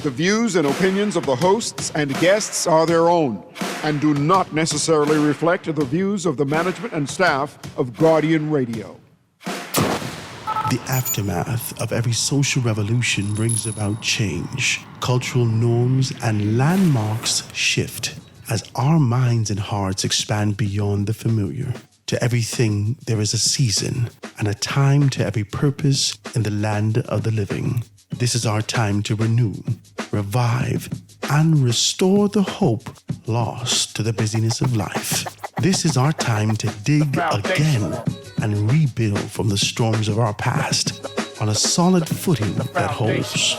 The views and opinions of the hosts and guests are their own and do not necessarily reflect the views of the management and staff of Guardian Radio. The aftermath of every social revolution brings about change. Cultural norms and landmarks shift as our minds and hearts expand beyond the familiar. To everything, there is a season and a time to every purpose in the land of the living. This is our time to renew, revive, and restore the hope lost to the busyness of life. This is our time to dig again and rebuild from the storms of our past on a solid footing that holds.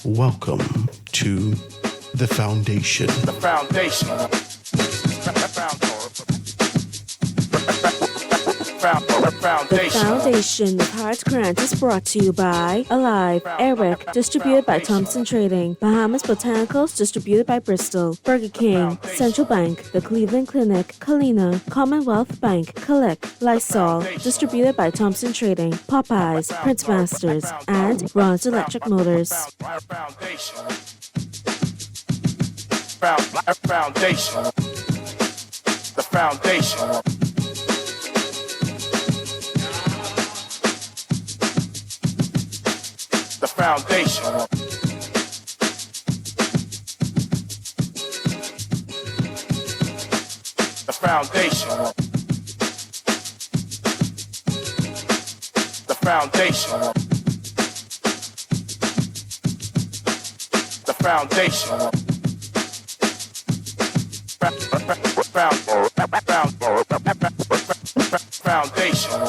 Welcome to The Foundation. The Foundation. The Foundation of Heart Grant is brought to you by Alive, Eric, distributed by Thompson Trading, Bahamas Botanicals, distributed by Bristol, Burger King, Central Bank, The Cleveland Clinic, Kalina, Commonwealth Bank, Collect, Lysol, distributed by Thompson Trading, Popeyes, Prince Masters, and Ron's Electric Motors. Foundation. The Foundation. The Foundation. The Foundation. The Foundation. The Foundation. Foundation.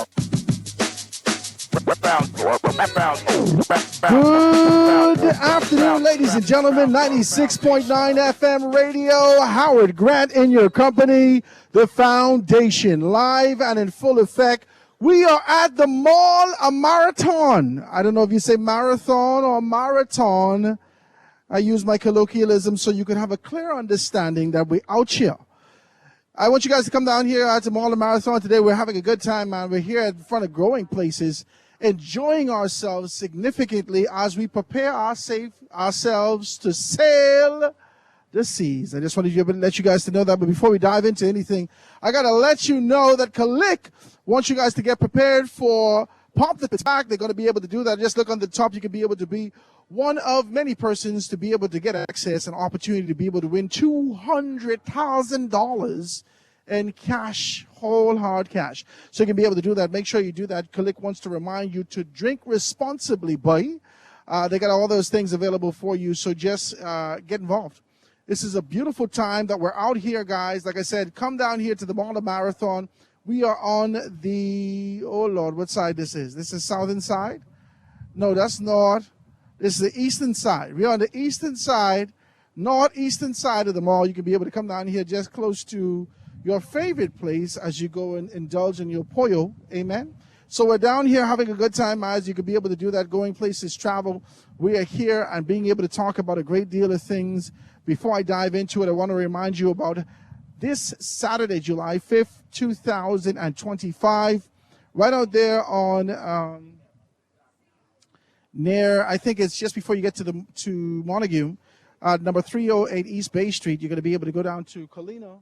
Good afternoon, ladies and gentlemen. 96.9 FM radio. Howard Grant in your company. The Foundation, live and in full effect. We are at the mall, a marathon. I don't know if you say marathon or marathon. I use my colloquialism so you can have a clear understanding that we're out here. I want you guys to come down here at the mall, a marathon today. We're having a good time, man. We're here in front of Growing Places, enjoying ourselves significantly as we prepare ourselves to sail the seas. I just wanted to let you guys to know that, but before we dive into anything, I got to let you know that Kalik wants you guys to get prepared for Pop the Pack. They're going to be able to do that. Just look on the top. You can be able to be one of many persons to be able to get access and opportunity to be able to win $200,000 in cash, whole hard cash. So you can be able to do that. Make sure you do that. Kalik wants to remind you to drink responsibly, boy. They got all those things available for you, so just get involved. This is a beautiful time that we're out here, guys. Like I said, come down here to the Mall Marathon. We are on the, oh Lord, what side this is? This is southern side? No, that's north. This is the eastern side. We're on the eastern side, northeastern side of the mall. You can be able to come down here just close to your favorite place as you go and indulge in your pollo. Amen. So we're down here having a good time, as you could be able to do that. Going places, travel. We are here and being able to talk about a great deal of things. Before I dive into it, I want to remind you about this Saturday, July 5th, 2025, right out there on near, I think it's just before you get to Montague, number 308 East Bay Street. You're going to be able to go down to Kalina.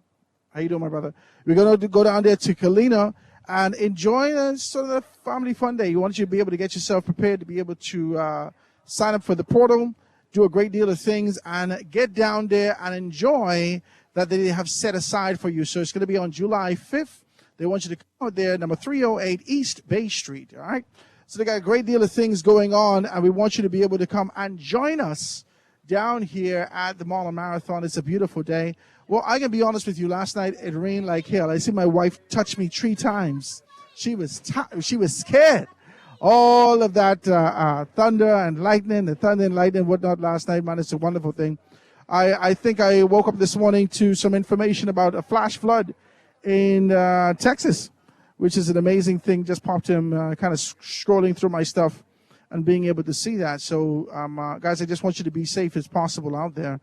How you doing, my brother? We're going to go down there to Kalina and enjoy sort of the family fun day. We want you to be able to get yourself prepared to be able to sign up for the portal, do a great deal of things, and get down there and enjoy that they have set aside for you. So it's going to be on July 5th. They want you to come out there, number 308 East Bay Street, all right? So they got a great deal of things going on, and we want you to be able to come and join us down here at the Mall Marathon. It's a beautiful day. Well, I can be honest with you. Last night it rained like hell. I see my wife touch me 3 times. She was scared. All of that thunder and lightning, whatnot last night, man. It's a wonderful thing. I think I woke up this morning to some information about a flash flood in Texas, which is an amazing thing. Just popped him kind of scrolling through my stuff and being able to see that. So, guys, I just want you to be safe as possible out there.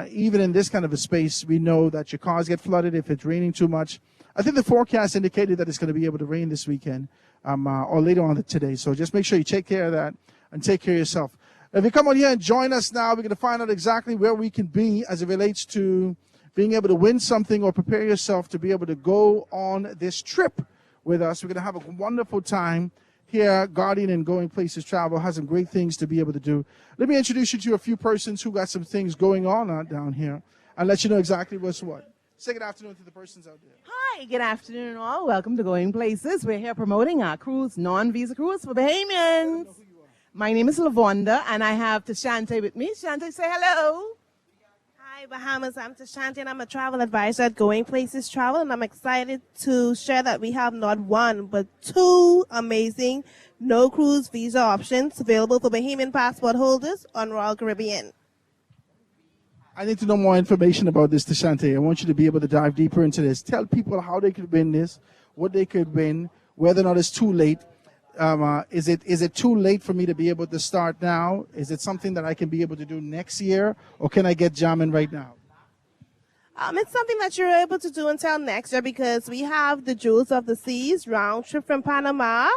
Even in this kind of a space, we know that your cars get flooded if it's raining too much. I think the forecast indicated that it's going to be able to rain this weekend or later on today. So just make sure you take care of that and take care of yourself. If you come on here and join us now, we're going to find out exactly where we can be as it relates to being able to win something or prepare yourself to be able to go on this trip with us. We're going to have a wonderful time here. Guardian and Going Places Travel has some great things to be able to do. Let me introduce you to a few persons who got some things going on down here and let you know exactly what's what. Say good afternoon to the persons out there. Hi, good afternoon all. Welcome to Going Places. We're here promoting our cruise, non-visa cruise for Bahamians. My name is Lavonda, and I have Tashante with me. Tashante, say hello. Hi, Bahamas. I'm Tashanti, and I'm a travel advisor at Going Places Travel, and I'm excited to share that we have not one, but two amazing no-cruise visa options available for Bahamian passport holders on Royal Caribbean. I need to know more information about this, Tashante. I want you to be able to dive deeper into this. Tell people how they could win this, what they could win, whether or not it's too late. Is it too late for me to be able to start now? Is it something that I can be able to do next year, or can I get jamming right now? It's something that you're able to do until next year because we have the Jewels of the Seas round trip from Panama,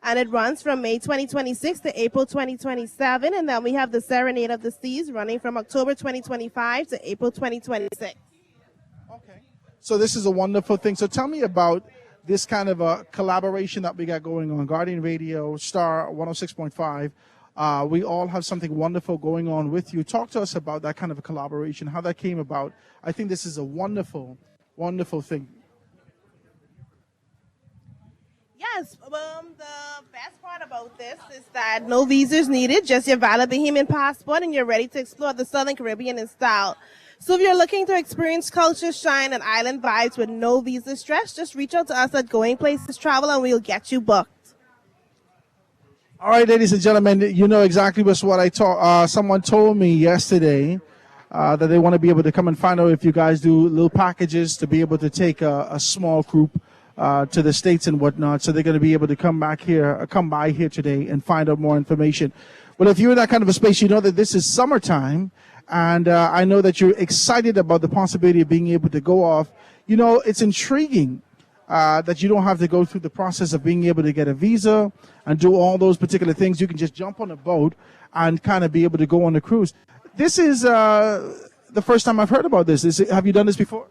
and it runs from May 2026 to April 2027, and then we have the Serenade of the Seas running from October 2025 to April 2026. Okay. So this is a wonderful thing. So tell me about this kind of a collaboration that we got going on. Guardian Radio, Star 106.5. We all have something wonderful going on with you. Talk to us about that kind of a collaboration, how that came about. I think this is a wonderful, wonderful thing. Yes, the best part about this is that no visas needed, just your valid Bahamian passport, and you're ready to explore the Southern Caribbean in style. So if you're looking to experience culture, shine, and island vibes with no visa stress, just reach out to us at Going Places Travel and we'll get you booked. All right, ladies and gentlemen, you know exactly what I taught. Someone told me yesterday that they want to be able to come and find out if you guys do little packages to be able to take a small group to the States and whatnot. So they're going to be able to come by here today and find out more information. But if you're in that kind of a space, you know that this is summertime. And I know that you're excited about the possibility of being able to go off. You know, it's intriguing that you don't have to go through the process of being able to get a visa and do all those particular things. You can just jump on a boat and kind of be able to go on a cruise. This is the first time I've heard about this. Have you done this before?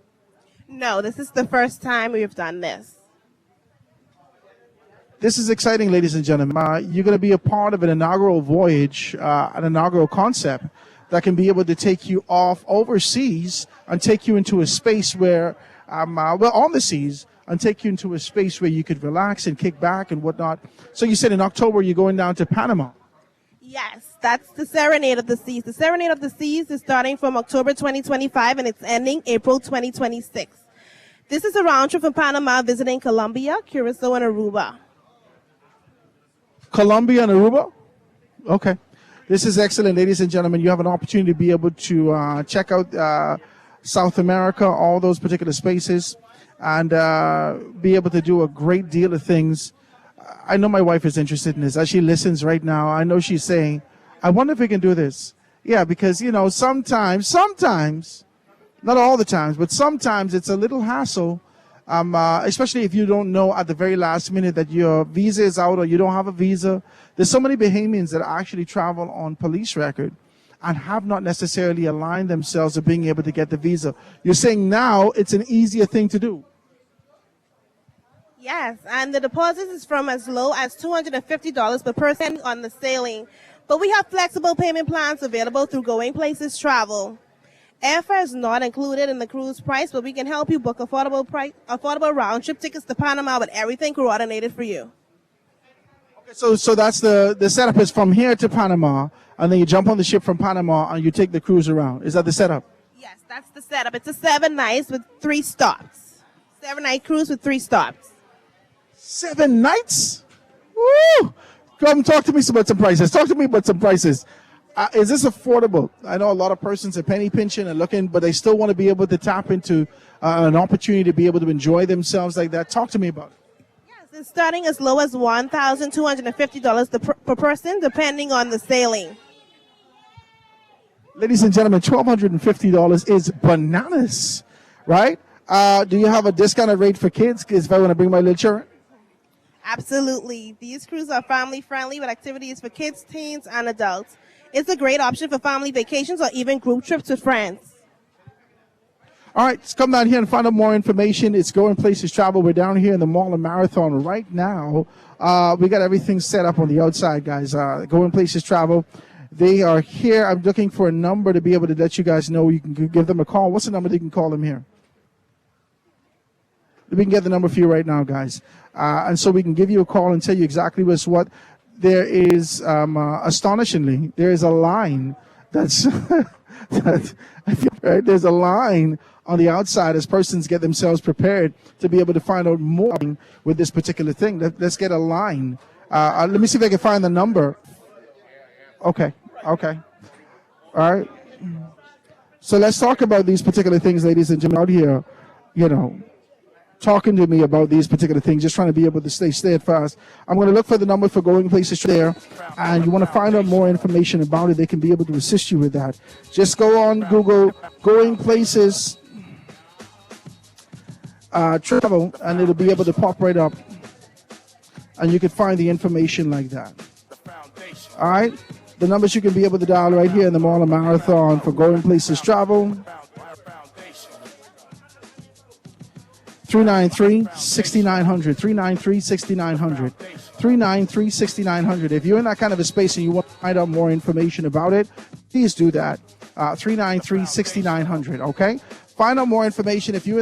No, this is the first time we've done this. This is exciting, ladies and gentlemen. You're going to be a part of an inaugural voyage, an inaugural concept that can be able to take you off overseas and take you into a space where, on the seas, and take you into a space where you could relax and kick back and whatnot. So you said in October you're going down to Panama. Yes, that's the Serenade of the Seas. The Serenade of the Seas is starting from October 2025 and it's ending April 2026. This is a round trip from Panama visiting Colombia, Curacao, and Aruba. Colombia and Aruba? Okay. This is excellent, ladies and gentlemen. You have an opportunity to be able to check out South America, all those particular spaces, and be able to do a great deal of things. I know my wife is interested in this. As she listens right now, I know she's saying, I wonder if we can do this. Yeah, because, you know, sometimes, not all the times, but sometimes it's a little hassle, especially if you don't know at the very last minute that your visa is out or you don't have a visa. There's so many Bahamians that actually travel on police record and have not necessarily aligned themselves to being able to get the visa. You're saying now it's an easier thing to do. Yes, and the deposit is from as low as $250 per person on the sailing. But we have flexible payment plans available through Going Places Travel. Airfare is not included in the cruise price, but we can help you book affordable round-trip tickets to Panama with everything coordinated for you. Okay, so that's the setup is from here to Panama, and then you jump on the ship from Panama and you take the cruise around. Is that the setup? Yes, that's the setup. It's a 7 nights with 3 stops. 7-night cruise with 3 stops. 7 nights? Woo! Come talk to me about some prices. Talk to me about some prices. Is this affordable? I know a lot of persons are penny pinching and looking, but they still want to be able to tap into an opportunity to be able to enjoy themselves like that. Talk to me about it. Yes, it's starting as low as $1,250 per person, depending on the sailing. Ladies and gentlemen, $1,250 is bananas, right? Do you have a discounted rate for kids? Because if I want to bring my little children? Absolutely. These cruises are family friendly with activities for kids, teens, and adults. It's a great option for family vacations or even group trips with friends. All right, let's come down here and find out more information. It's Going Places Travel. We're down here in the Mall of Marathon right now. We got everything set up on the outside, guys. Going Places Travel. They are here. I'm looking for a number to be able to let you guys know. You can give them a call. What's the number they can call them here? We can get the number for you right now, guys. And so we can give you a call and tell you exactly what's what. There is, astonishingly, there is a line that's, right? There's a line on the outside as persons get themselves prepared to be able to find out more with this particular thing. Let's get a line. Let me see if I can find the number. Okay. All right. So let's talk about these particular things, ladies and gentlemen, out here, talking to me about these particular things, just trying to be able to stay steadfast. I'm going to look for the number for Going Places there, and you want to find out more information about it, they can be able to assist you with that. Just go on Google Going Places Travel, and it'll be able to pop right up, and you can find the information like that. All right? The numbers you can be able to dial right here in the Mall of Marathon for Going Places Travel. 393-6900, 393-6900, 393-6900. If you're in that kind of a space and you want to find out more information about it, please do that. 393-6900. Okay. Find out more information if you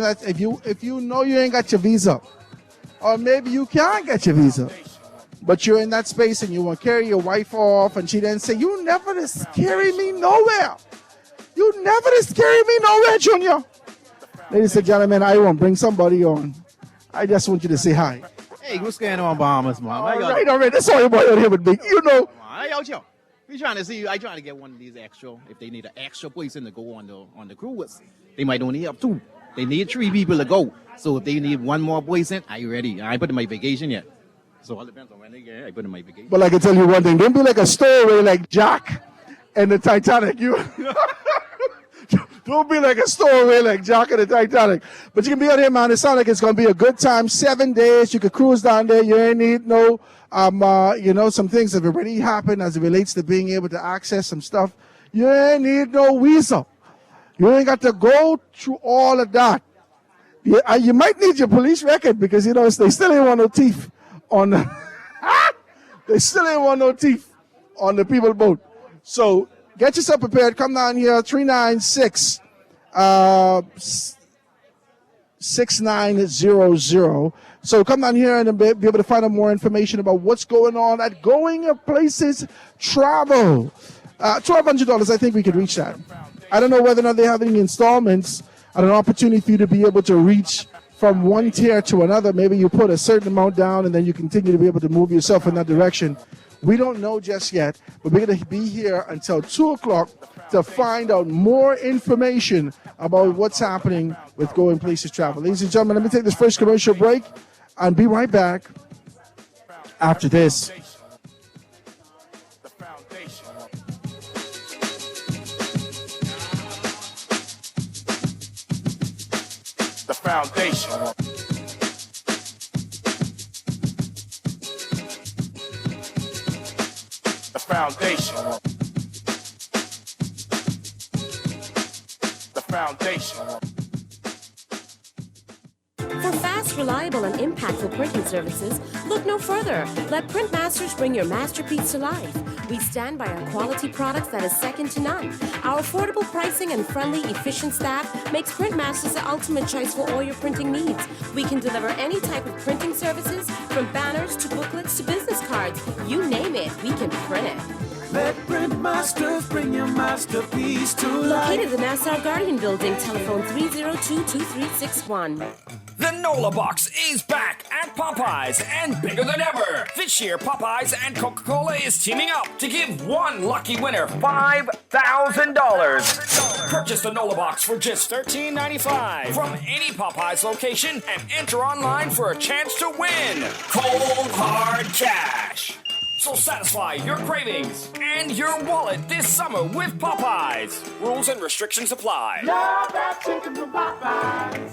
know you ain't got your visa, or maybe you can't get your visa, but you're in that space and you want to carry your wife off, and she then say, "You never just carry me nowhere. You never just carry me nowhere, Junior." Ladies and gentlemen, I won't bring somebody on. I just want you to say hi. Hey, what's going on, Bahamas, man? All right. That's all your boy out here with me. I out here. We trying to see. I trying to get one of these extra. If they need an extra person to go on the cruise, they might only have 2. They need 3 people to go. So if they need one more person, are you ready? I ain't put in my vacation yet. So all depends on when they get. I put in my vacation. But I can tell you one thing: don't be like a stowaway like Jack and the Titanic. Don't be like a stowaway like Jack and the Titanic. But you can be out here, man. It sounds like it's going to be a good time. 7 days. You could cruise down there. You ain't need no, some things have already happened as it relates to being able to access some stuff. You ain't need no visa. You ain't got to go through all of that. You might need your police record because, they still ain't want no teeth on they still ain't want no teeth on the people boat. So, get yourself prepared. Come down here, 396-6900. So come down here and be able to find out more information about what's going on at Going Places Travel. $1,200, I think we could reach that. I don't know whether or not they have any installments and an opportunity for you to be able to reach from one tier to another. Maybe you put a certain amount down and then you continue to be able to move yourself in that direction. We don't know just yet, but we're going to be here until 2 o'clock to find out more information about what's happening with Going Places Travel. Ladies and gentlemen, let me take this first commercial break and be right back after this. The foundation. Foundation. The foundation. For fast, reliable, and impactful printing services, look no further. Let Printmasters bring your masterpiece to life. We stand by our quality products that is second to none. Our affordable pricing and friendly, efficient staff makes Printmasters the ultimate choice for all your printing needs. We can deliver any type of printing services, from banners to booklets to business cards. You name it, we can print it. Let Printmasters bring your masterpiece to life. Located in the Nassau Guardian Building, telephone 302-2361. The NOLA Box is back at Popeyes and bigger than ever. This year, Popeyes and Coca-Cola is teaming up to give one lucky winner $5,000. Purchase the NOLA Box for just $13.95 from any Popeyes location and enter online for a chance to win cold hard cash. So satisfy your cravings and your wallet this summer with Popeyes. Rules and restrictions apply. Love that chicken from Popeyes.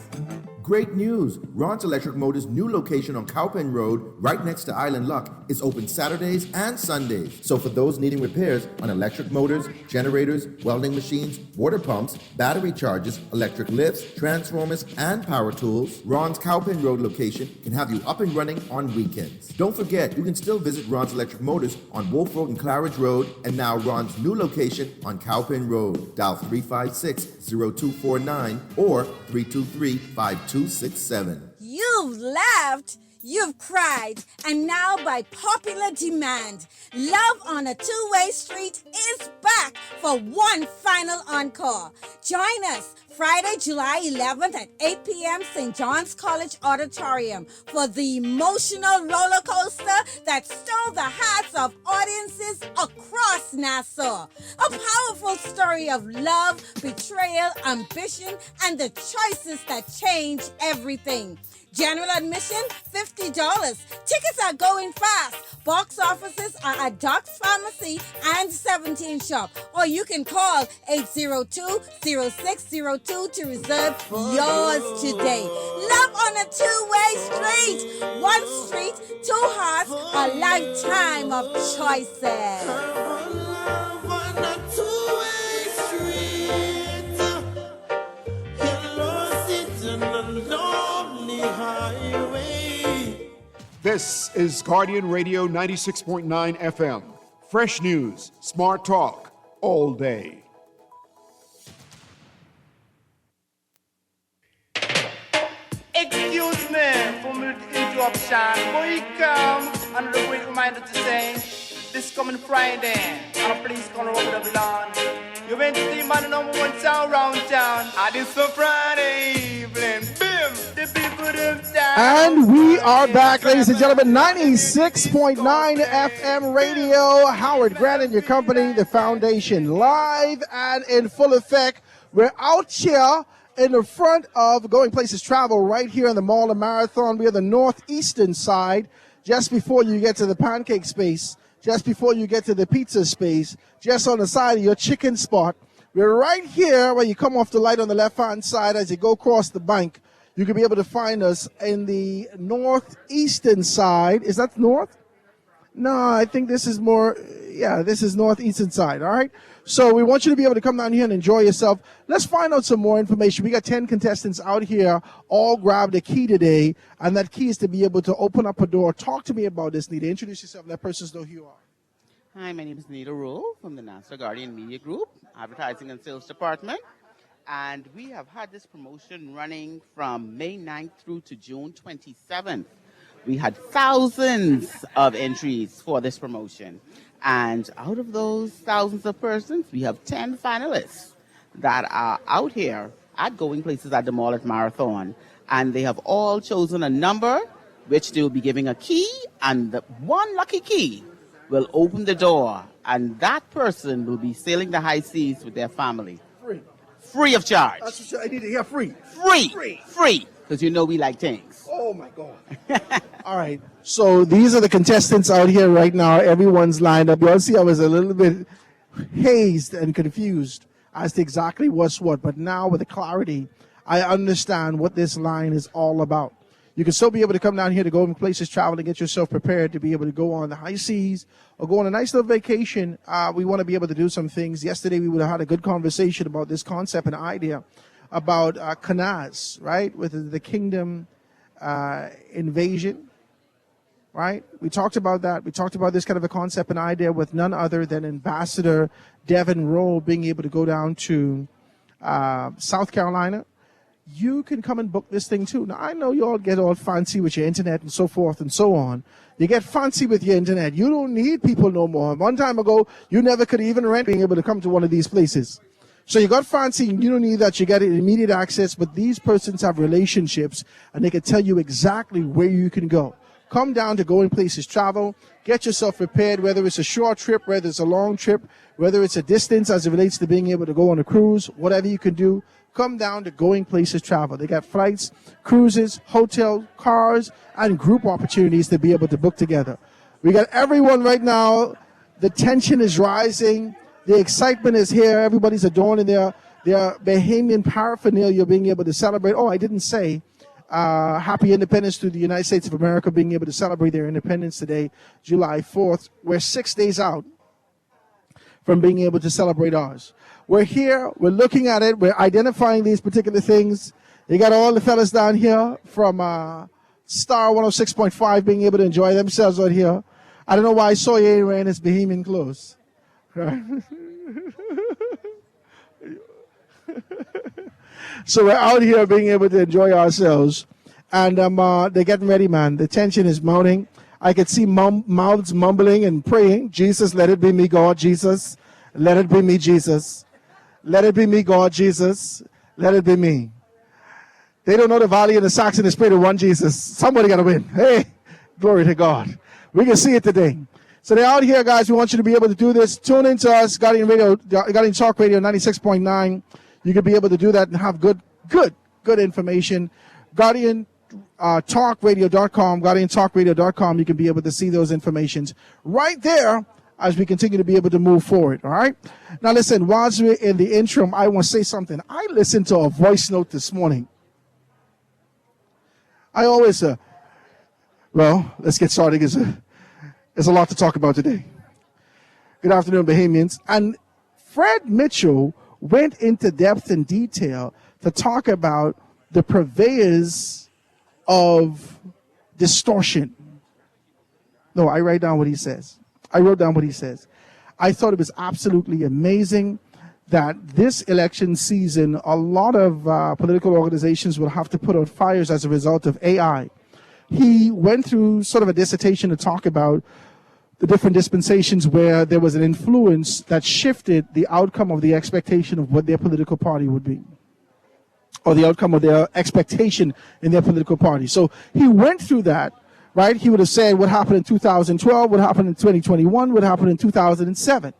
Great news! Ron's Electric Motors' new location on Cowpen Road, right next to Island Luck, is open Saturdays and Sundays. So for those needing repairs on electric motors, generators, welding machines, water pumps, battery chargers, electric lifts, transformers, and power tools, Ron's Cowpen Road location can have you up and running on weekends. Don't forget, you can still visit Ron's Electric Motors on Wolf Road and Claridge Road, and now Ron's new location on Cowpen Road. Dial 356-0249 or 323-5267. You've laughed, you've cried, and now by popular demand, Love on a Two-Way Street is back for one final encore. Join us Friday, July 11th at 8 p.m. St. John's College Auditorium for the emotional roller coaster that stole the hearts of audiences across Nassau. A powerful story of love, betrayal, ambition, and the choices that change everything. General admission, $50. Tickets are going fast. Box offices are at Doc's Pharmacy and 17 Shop. Or you can call 802-0602 to reserve yours today. Love on a Two-Way Street. One street, two hearts, a lifetime of choices. This is Guardian Radio 96.9 FM. Fresh news, smart talk, all day. Excuse me for the interruption. Boy, come another great reminder to say this coming Friday, on a place called Robert of Lawn. You went to see man number one sound round town. And it's a Friday evening. Bim! The people them down. And we are back, ladies and gentlemen. 96.9 FM radio. Howard Grant and your company, the Foundation, live and in full effect. We're out here in the front of Going Places Travel right here in the Mall of Marathon. We are the northeastern side, just before you get to the pancake space, just before you get to the pizza space, just on the side of your chicken spot. We're right here where you come off the light on the left-hand side as you go across the bank. You can be able to find us in the northeastern side. Is that north? No, I think this is more, yeah, this is northeastern side, all right? So we want you to be able to come down here and enjoy yourself. Let's find out some more information. We got 10 contestants out here, all grabbed a key today, and that key is to be able to open up a door. Talk to me about this, Nita. Introduce yourself. Let persons know who you are. Hi, my name is Nita Rule from the Nassau Guardian Media Group, Advertising and Sales Department. And we have had this promotion running from May 9th through to June 27th. We had thousands of entries for this promotion. And out of those thousands of persons, we have 10 finalists that are out here at Going Places at the Mall at Marathon. And they have all chosen a number, which they will be giving a key, and the one lucky key will open the door, and that person will be sailing the high seas with their family. Free. Free of charge. That's what I need to hear. Free. Free. Because you know we like things. Oh, my God. All right. So these are the contestants out here right now. Everyone's lined up. You'll see I was a little bit hazed and confused as to exactly what's what. But now with the clarity, I understand what this line is all about. You can still be able to come down here to Going Places Travel and get yourself prepared to be able to go on the high seas or go on a nice little vacation. We want to be able to do some things. Yesterday, we would have had a good conversation about this concept and idea about Kanaz, right, with the kingdom invasion, right? We talked about that. We talked about this kind of a concept and idea with none other than Ambassador Devin Rowe being able to go down to South Carolina. You can come and book this thing too. Now, I know you all get all fancy with your internet and so forth and so on. You get fancy with your internet. You don't need people no more. One time ago, you never could even rent being able to come to one of these places. So you got fancy, and you don't need that. You get immediate access, but these persons have relationships, and they can tell you exactly where you can go. Come down to Going Places Travel. Get yourself prepared, whether it's a short trip, whether it's a long trip, whether it's a distance as it relates to being able to go on a cruise, whatever you can do. Come down to Going Places Travel. They got flights, cruises, hotels, cars, and group opportunities to be able to book together. We got everyone right now. The tension is rising. The excitement is here. Everybody's adorning their Bahamian paraphernalia, being able to celebrate. Oh, I didn't say, Happy Independence to the United States of America being able to celebrate their independence today, July 4th. We're 6 days out from being able to celebrate ours. We're here, we're looking at it, we're identifying these particular things. You got all the fellas down here from Star 106.5 being able to enjoy themselves out here. I don't know why I saw you ain't wearing his Bahamian clothes. Right? So we're out here being able to enjoy ourselves. And they're getting ready, man. The tension is mounting. I could see mouths mumbling and praying. Jesus, let it be me, God, Jesus. Let it be me, Jesus. Let it be me, God, Jesus. Let it be me. They don't know the valley and the Saxon is spirit of one Jesus. Somebody got to win. Hey, glory to God. We can see it today. So they're out here, guys. We want you to be able to do this. Tune into us, Guardian Talk Radio 96.9. You can be able to do that and have good information. GuardianTalkRadio.com, GuardianTalkRadio.com. You can be able to see those informations right there as we continue to be able to move forward. All right. Now, listen. Whilst we're in the interim, I want to say something. I listened to a voice note this morning. I always, well, let's get started. There's a lot to talk about today. Good afternoon, Bahamians. And Fred Mitchell went into depth and detail to talk about the purveyors of distortion. No, I write down what he says. I wrote down what he says. I thought it was absolutely amazing that this election season, a lot of political organizations will have to put out fires as a result of AI. He went through sort of a dissertation to talk about the different dispensations where there was an influence that shifted the outcome of the expectation of what their political party would be, or the outcome of their expectation in their political party. So he went through that, right? He would have said what happened in 2012, what happened in 2021, what happened in 2007.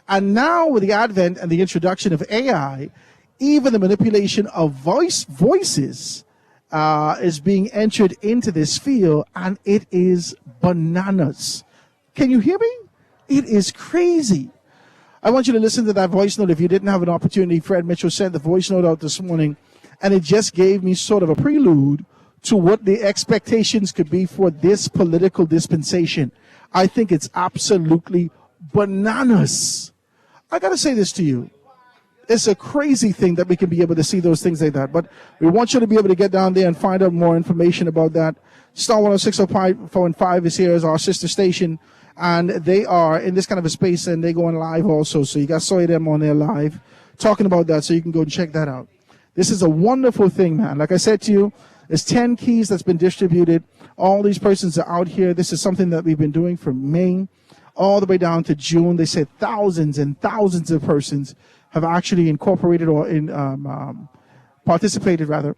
And now with the advent and the introduction of AI, even the manipulation of voices is being entered into this field, and it is bananas. Can you hear me? It is crazy. I want you to listen to that voice note. If you didn't have an opportunity, Fred Mitchell sent the voice note out this morning, and it just gave me sort of a prelude to what the expectations could be for this political dispensation. I think it's absolutely bananas. I got to say this to you. It's a crazy thing that we can be able to see those things like that. But we want you to be able to get down there and find out more information about that. Star 106.5 is here as our sister station. And they are in this kind of a space, and they're going live also. So you got them on there live talking about that, so you can go and check that out. This is a wonderful thing, man. Like I said to you, there's 10 keys that's been distributed. All these persons are out here. This is something that we've been doing from May all the way down to June. They said thousands and thousands of persons have actually incorporated or participated, rather.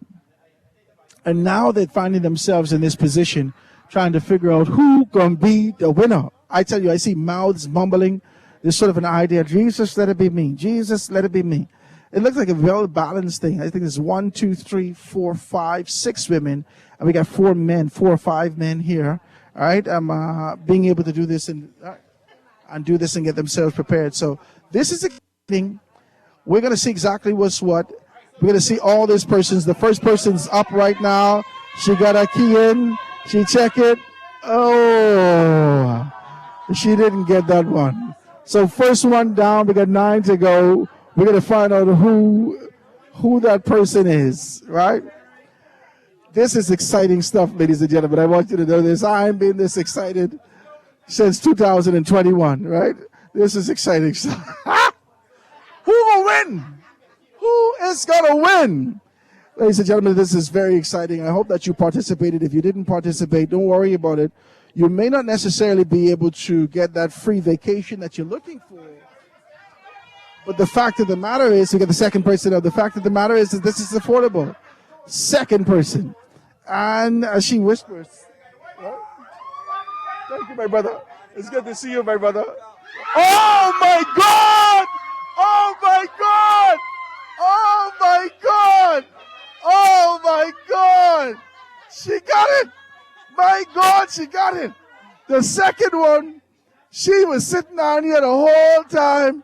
And now they're finding themselves in this position, trying to figure out who gonna be the winner. I tell you, I see mouths mumbling. There's sort of an idea, Jesus, let it be me. Jesus, let it be me. It looks like a well-balanced thing. I think there's 1, 2, 3, 4, 5, 6 women, and we got 4 or 5 men here. All right, being able to do this and do this and get themselves prepared. So this is exciting. We're going to see exactly what's what. We're going to see all these persons. The first person's up right now. She got a key in. She check it. Oh, she didn't get that one. So first one down. We got 9 to go. We're going to find out who that person is, right? This is exciting stuff, ladies and gentlemen. I want you to know this. I've been this excited since 2021, right? This is exciting stuff. Who will win? Who is going to win? Ladies and gentlemen, this is very exciting. I hope that you participated. If you didn't participate, don't worry about it. You may not necessarily be able to get that free vacation that you're looking for. But the fact of the matter is, we got the second person up. The fact of the matter is that this is affordable. Second person. And as she whispers, thank you, my brother. It's good to see you, my brother. Oh, my God! Oh, my God! Oh, my God! Oh, my God! She got it! My God, she got it! The second one, she was sitting down here the whole time,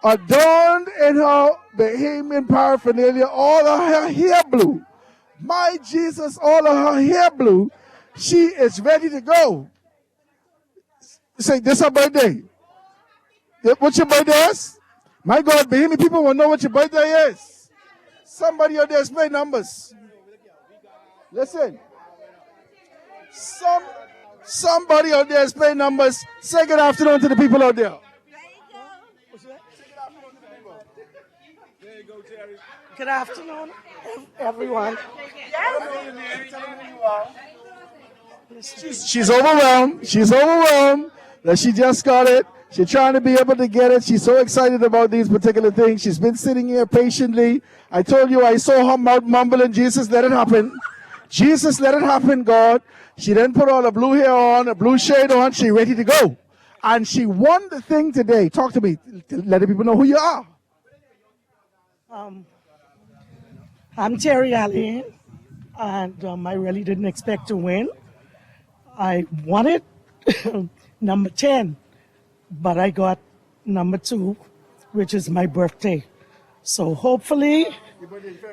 adorned in her Bahamian paraphernalia, all her hair blue. My Jesus, all of her hair blue. She is ready to go. Say, this her birthday. What's your birthday is? My God, Bahamian people will know what your birthday is. Somebody out there is playing numbers. Listen. Somebody out there is playing numbers. Say good afternoon to the people out there. Good afternoon, everyone. She's overwhelmed. She's overwhelmed that she just got it. She's trying to be able to get it. She's so excited about these particular things. She's been sitting here patiently. I told you I saw her mouth mumbling, Jesus, let it happen. Jesus, let it happen, God. She then put all the blue hair on, a blue shade on. She ready to go. And she won the thing today. Talk to me. Let the people know who you are. I'm Terry Allen, and I really didn't expect to win. I wanted number 10, but I got number 2, which is my birthday. So hopefully,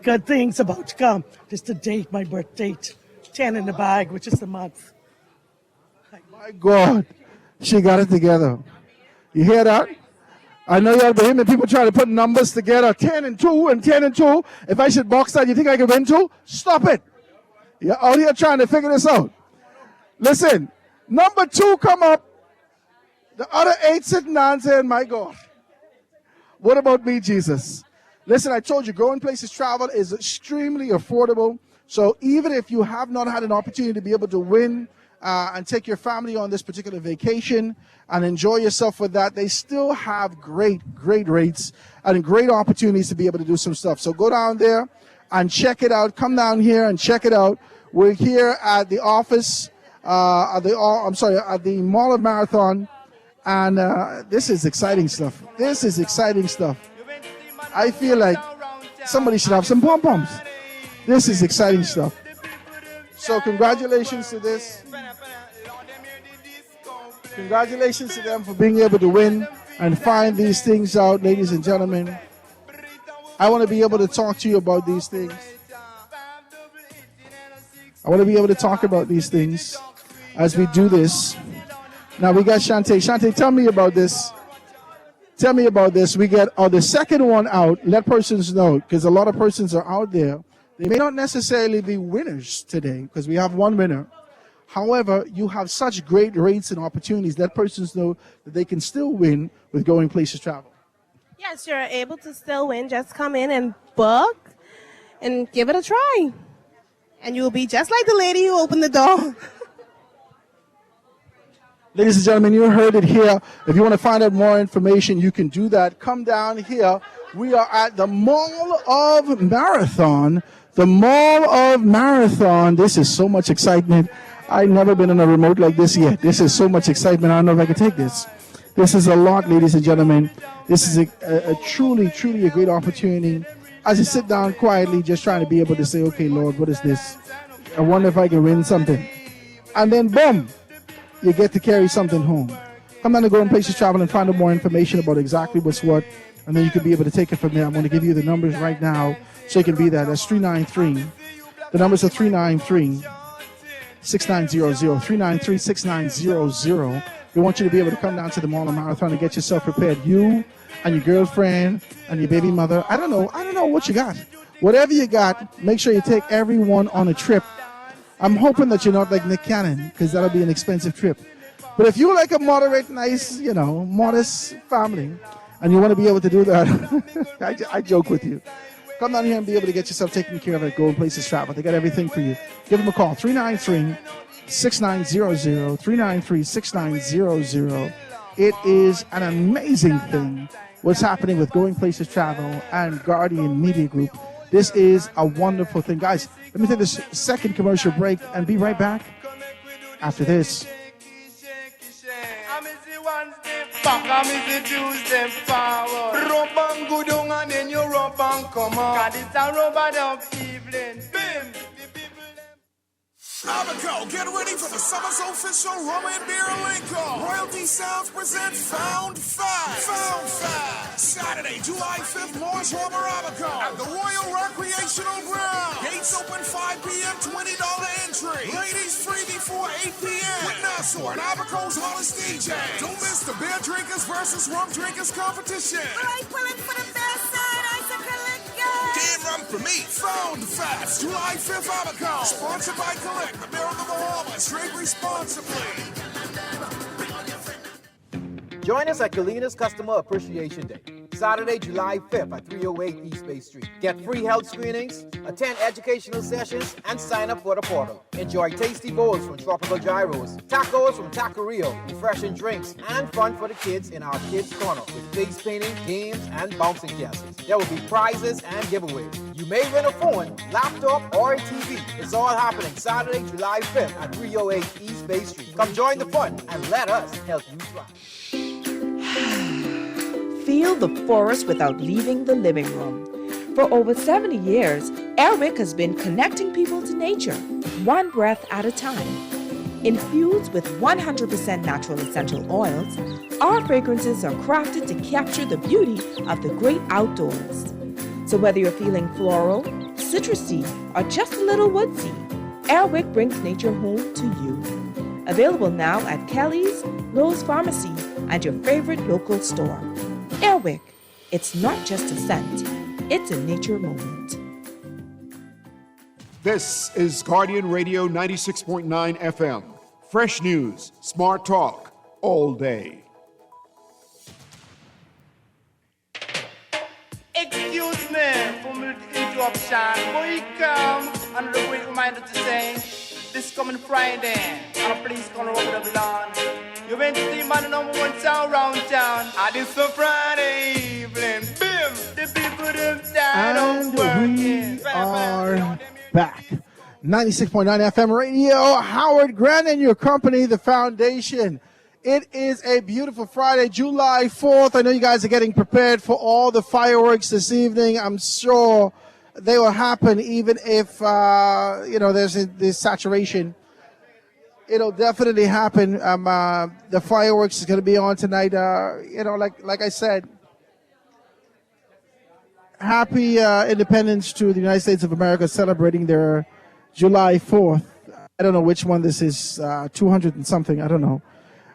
good things about to come. This is the date, my birth date. 10 in the bag, which is the month. My God, she got it together. You hear that? I know you're Bahamian people trying to put numbers together, 10 and 2 and 10 and 2. If I should box that, you think I can win 2? Stop it. You're out here trying to figure this out. Listen, number 2 come up. The other 8 sitting down saying, my God, what about me, Jesus? Listen, I told you, Going Places Travel is extremely affordable. So even if you have not had an opportunity to be able to win and take your family on this particular vacation and enjoy yourself with that, they still have great rates and great opportunities to be able to do some stuff. So go down there and check it out. Come down here and check it out. We're here at the office, at the Mall of Marathon, and this is exciting stuff. This is exciting stuff. I feel like somebody should have some pom-poms. This is exciting stuff. So congratulations to this. Congratulations to them for being able to win and find these things out, ladies and gentlemen. I want to be able to talk to you about these things. I want to be able to talk about these things as we do this. Now we got Shantae. Shantae, tell me about this. Tell me about this. We get the second one out. Let persons know, because a lot of persons are out there. They may not necessarily be winners today, because we have one winner. However, you have such great rates and opportunities. Let persons know that they can still win with Going Places Travel. Yes, you're able to still win. Just come in and book and give it a try. And you'll be just like the lady who opened the door. Ladies and gentlemen, you heard it here. If you want to find out more information, you can do that. Come down here. We are at the Mall of Marathon. The Mall of Marathon. This is so much excitement. I've never been in a remote like this yet. This is so much excitement. I don't know if I can take this. This is a lot, ladies and gentlemen. This is a truly a great opportunity. As you sit down quietly, just trying to be able to say, okay, Lord, what is this? I wonder if I can win something. And then, boom, you get to carry something home. Come down to Going Places Travel and find out more information about exactly what's what. And then you can be able to take it from there. I'm going to give you the numbers right now so you can be that. That's 393. The numbers are 393-6900. 393-6900. We want you to be able to come down to the Mall of Marathon and get yourself prepared. You and your girlfriend and your baby mother. I don't know what you got. Whatever you got, make sure you take everyone on a trip. I'm hoping that you're not like Nick Cannon, because that'll be an expensive trip. But if you're like a moderate, nice, modest family, and you want to be able to do that, I joke with you. Come down here and be able to get yourself taken care of at Going Places Travel. They got everything for you. Give them a call, 393-6900, 393-6900. It is an amazing thing what's happening with Going Places Travel and Guardian Media Group. This is a wonderful thing. Guys, let me take this second commercial break and be right back after this. Back and me the views them forward. Rub and go down and then you rub and come up. 'Cause it's a rubber dub evening. Bim. Abaco, get ready for the summer's official rum and beer lingo. Royalty Sounds present Found Fast. Found Fast. Saturday, July 5th, Morris Harbor, Abaco at the Royal Recreational Ground. Gates open 5 p.m., $20 entry. Ladies free before 8 p.m. with Nassau and Abaco's hottest DJ. Don't miss the beer drinkers versus rum drinkers competition. Right, pulling for the best side, icicle liquor. Damn rum for me. Found Fast, July 5th, Abaco. Sponsored by Collect, the Beer of the Bahamas. Drink responsibly. Join us at Kalina's Customer Appreciation Day, Saturday, July 5th at 308 East Bay Street. Get free health screenings, attend educational sessions, and sign up for the portal. Enjoy tasty bowls from Tropical Gyros, tacos from Taqueria, refreshing drinks, and fun for the kids in our Kids Corner with face painting, games, and bouncing castles. There will be prizes and giveaways. You may win a phone, laptop, or a TV. It's all happening Saturday, July 5th at 308 East Bay Street. Come join the fun and let us help you thrive. Feel the forest without leaving the living room. For over 70 years, Airwick has been connecting people to nature, one breath at a time. Infused with 100% natural essential oils, our fragrances are crafted to capture the beauty of the great outdoors. So whether you're feeling floral, citrusy, or just a little woodsy, Airwick brings nature home to you. Available now at Kelly's, Lowe's Pharmacy, and your favorite local store. Airwick, it's not just a scent, it's a nature moment. This is Guardian Radio 96.9 FM. Fresh news, smart talk, all day. Excuse me for the interruption. Boy, come and a quick reminder to say this coming Friday, and please come over the lawn. You went to the man number 1 sound round town. And it's a Friday evening. Bim! The people them stand And up working. we are back. 96.9 FM radio. Howard Grant and your company, The Foundation. It is a beautiful Friday, July 4th. I know you guys are getting prepared for all the fireworks this evening. I'm sure they will happen even if, there's this saturation. It'll definitely happen. The fireworks is going to be on tonight. Like I said, happy independence to the United States of America celebrating their July 4th. I don't know which one this is, 200 and something. I don't know.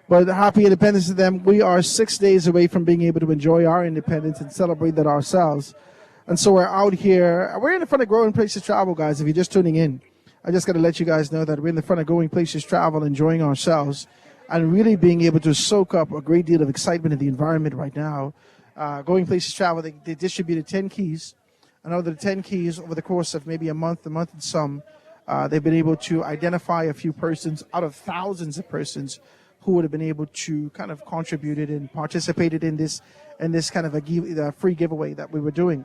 But happy independence to them. We are 6 days away from being able to enjoy our independence and celebrate that ourselves. And so we're out here. We're in the front of Growing Places Travel, guys, if you're just tuning in. I just got to let you guys know that we're in the front of Going Places Travel, enjoying ourselves, and really being able to soak up a great deal of excitement in the environment right now. Going Places Travel, they distributed 10 keys. And out of the 10 keys, over the course of maybe a month and some, they've been able to identify a few persons out of thousands of persons who would have been able to kind of contributed and participated in this kind of a free giveaway that we were doing.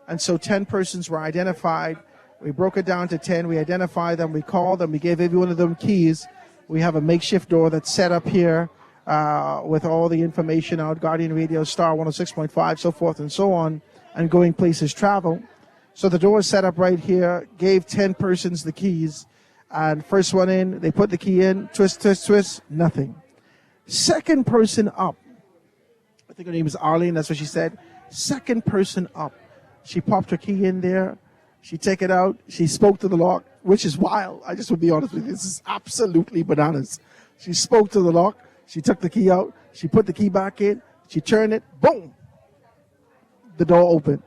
And so 10 persons were identified. We broke it down to 10. We identified them. We called them. We gave every one of them keys. We have a makeshift door that's set up here with all the information out, Guardian Radio, Star 106.5, so forth and so on, and Going Places Travel. So the door is set up right here, gave 10 persons the keys, and first one in, they put the key in, twist, twist, twist, nothing. Second person up, I think her name is Arlene, that's what she said. Second person up, she popped her key in there, she took it out, she spoke to the lock, which is wild. I just will be honest with you, this is absolutely bananas. She spoke to the lock, she took the key out, she put the key back in, she turned it, boom, the door opened.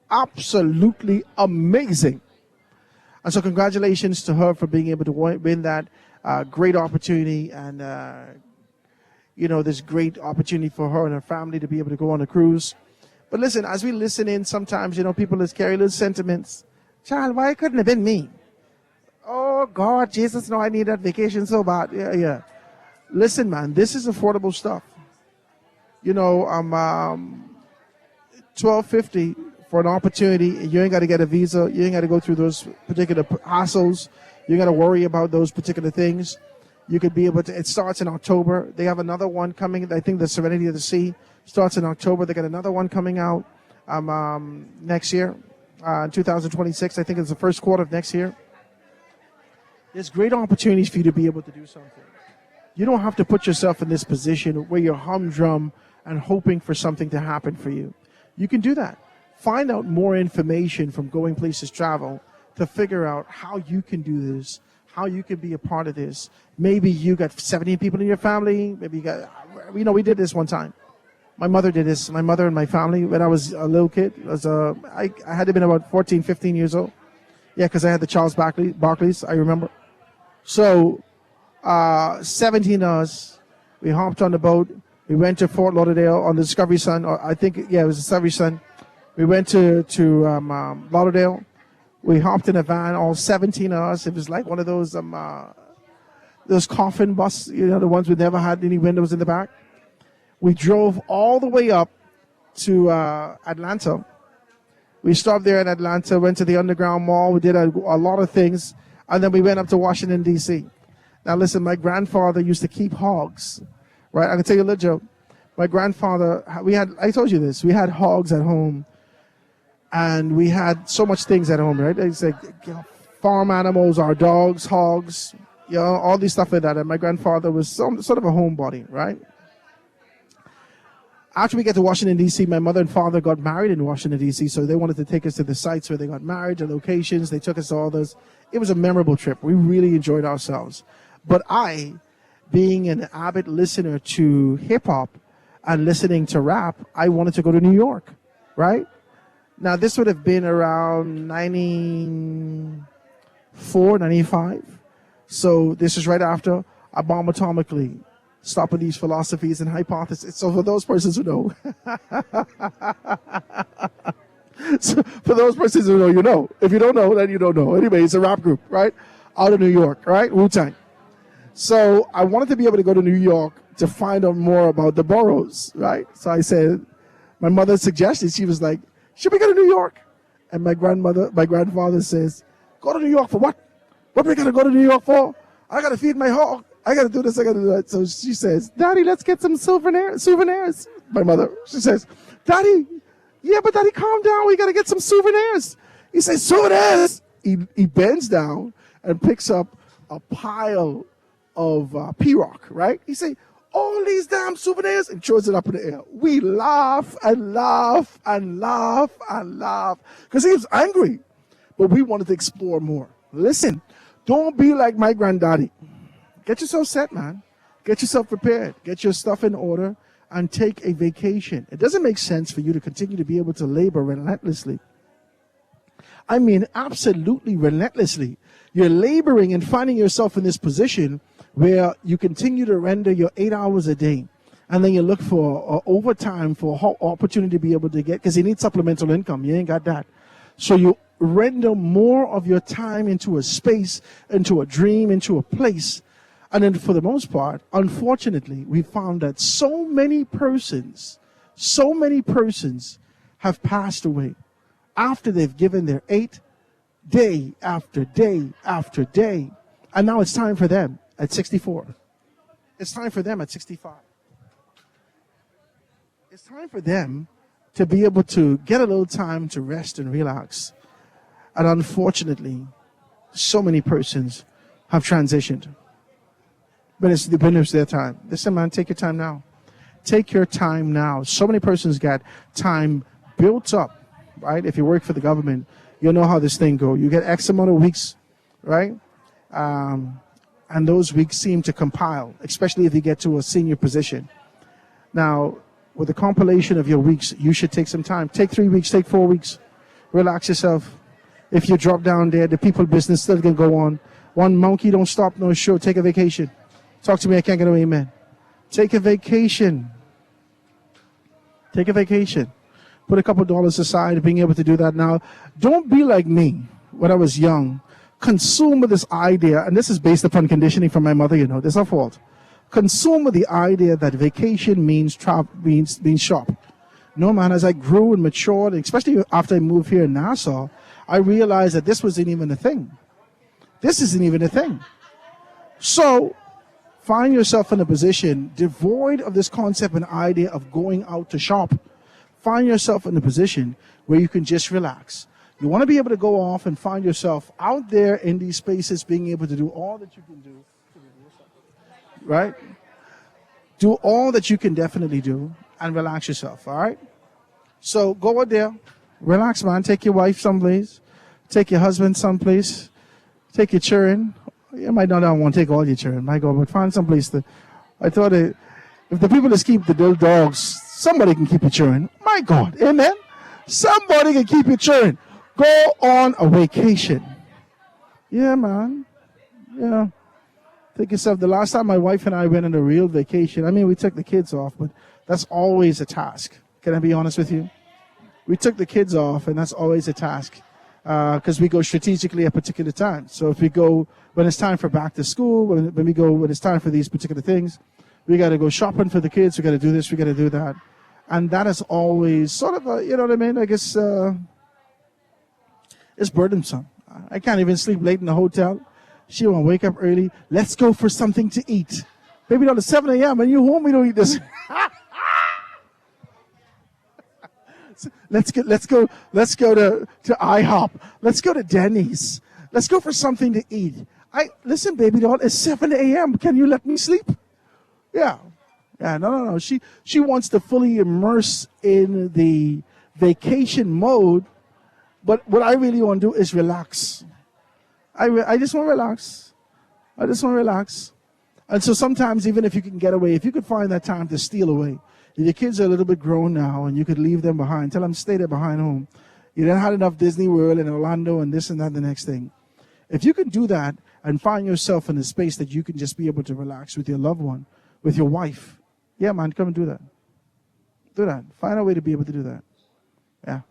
Absolutely amazing. And so congratulations to her for being able to win that great opportunity, and this great opportunity for her and her family to be able to go on a cruise. But listen, as we listen in, sometimes, people just carry little sentiments. Child, why couldn't it have been me? Oh, God, Jesus, no, I need that vacation so bad. Yeah. Listen, man, this is affordable stuff. I'm $12.50 for an opportunity. You ain't got to get a visa. You ain't got to go through those particular hassles. You got to worry about those particular things. You could be able to, it starts in October. They have another one coming. I think the Serenity of the Sea starts in October. They got another one coming out next year, 2026. I think it's the first quarter of next year. There's great opportunities for you to be able to do something. You don't have to put yourself in this position where you're humdrum and hoping for something to happen for you. You can do that. Find out more information from Going Places Travel to figure out how you can do this, how you can be a part of this. Maybe you got 17 people in your family. Maybe you got, we did this one time. My mother did this. My mother and my family, when I was a little kid, I had to have been about 14, 15 years old. Yeah, because I had the Charles Barclays, I remember. So, 17 of us, we hopped on the boat. We went to Fort Lauderdale on the Discovery Sun, or I think, it was the Discovery Sun. We went to Lauderdale. We hopped in a van, all 17 of us. It was like one of those coffin bus, the ones we never had any windows in the back. We drove all the way up to Atlanta. We stopped there in Atlanta, went to the Underground Mall. We did a lot of things. And then we went up to Washington, D.C. Now, listen, my grandfather used to keep hogs, right? I can tell you a little joke. My grandfather, I told you this, we had hogs at home. And we had so much things at home, right? It's like farm animals, our dogs, hogs, all these stuff like that. And my grandfather was sort of a homebody, right? After we get to Washington, D.C., my mother and father got married in Washington, D.C., so they wanted to take us to the sites where they got married, the locations. They took us to all those. It was a memorable trip. We really enjoyed ourselves. But I, being an avid listener to hip-hop and listening to rap, I wanted to go to New York, right? Now, this would have been around 94, 95. So this is right after I bomb atomically. Stopping these philosophies and hypotheses. So for those persons who know, you know. If you don't know, then you don't know. Anyway, it's a rap group, right? Out of New York, right? Wu-Tang. So I wanted to be able to go to New York to find out more about the boroughs, right? So I said, my mother suggested, she was like, should we go to New York? And my grandfather says, go to New York for what? What are we going to go to New York for? I got to feed my hog. I got to do this, I got to do that. So she says, Daddy, let's get some souvenirs. My mother, she says, Daddy, calm down. We got to get some souvenirs. He says, souvenirs. He bends down and picks up a pile of P-Rock, right? He says, all these damn souvenirs, and throws it up in the air. We laugh and laugh and laugh and laugh because he was angry. But we wanted to explore more. Listen, don't be like my granddaddy. Get yourself set, man. Get yourself prepared. Get your stuff in order and take a vacation. It doesn't make sense for you to continue to be able to labor relentlessly. I mean, absolutely relentlessly. You're laboring and finding yourself in this position where you continue to render your 8 hours a day. And then you look for overtime for opportunity to be able to get, because you need supplemental income. You ain't got that. So you render more of your time into a space, into a dream, into a place. And then for the most part, unfortunately, we found that so many persons have passed away after they've given their 8 day after day after day. And now it's time for them at 64. It's time for them at 65. It's time for them to be able to get a little time to rest and relax. And unfortunately, so many persons have transitioned. But it's their time. Listen, man, take your time now. Take your time now. So many persons got time built up, right? If you work for the government, you know how this thing goes. You get X amount of weeks, right? And those weeks seem to compile, especially if you get to a senior position. Now, with the compilation of your weeks, you should take some time. Take 3 weeks, take 4 weeks. Relax yourself. If you drop down there, the people business still can go on. One monkey don't stop no show. Take a vacation. Talk to me, I can't get no amen. Take a vacation. Take a vacation. Put a couple dollars aside, being able to do that now. Don't be like me when I was young. Consume with this idea, and this is based upon conditioning from my mother, this is her fault. Consume with the idea that vacation means shop. No, man, as I grew and matured, especially after I moved here in Nassau, I realized that this wasn't even a thing. This isn't even a thing. So, find yourself in a position devoid of this concept and idea of going out to shop. Find yourself in a position where you can just relax. You want to be able to go off and find yourself out there in these spaces, being able to do all that you can do. Right? Do all that you can definitely do and relax yourself, all right? So go out there, relax, man. Take your wife someplace. Take your husband someplace. Take your children. You might not want to take all your children, my God, but find someplace to. I thought if the people that keep the little dogs, somebody can keep your children. My God, amen? Somebody can keep your children. Go on a vacation. Yeah, man. Yeah. Take yourself. The last time my wife and I went on a real vacation, I mean, we took the kids off, but that's always a task. Can I be honest with you? We took the kids off, and that's always a task because we go strategically at particular times. So if we go when it's time for back to school, when it's time for these particular things, we got to go shopping for the kids. We got to do this. We got to do that, and that is always sort of a, you know what I mean? I guess it's burdensome. I can't even sleep late in the hotel. She want to wake up early. Let's go for something to eat. Baby, at 7 a.m. and you home, we don't eat this. Let's go to IHOP. Let's go to Denny's. Let's go for something to eat. Listen, baby doll, it's 7 a.m. Can you let me sleep? Yeah. Yeah, no. She wants to fully immerse in the vacation mode, but what I really want to do is relax. I just want to relax. I just want to relax. And so sometimes, even if you can get away, if you could find that time to steal away, if your kids are a little bit grown now and you could leave them behind, tell them stay there behind home. You done had enough Disney World and Orlando and this and that, the next thing. If you can do that and find yourself in a space that you can just be able to relax with your loved one, with your wife, yeah, man, come and do that. Do that. Find a way to be able to do that. Yeah.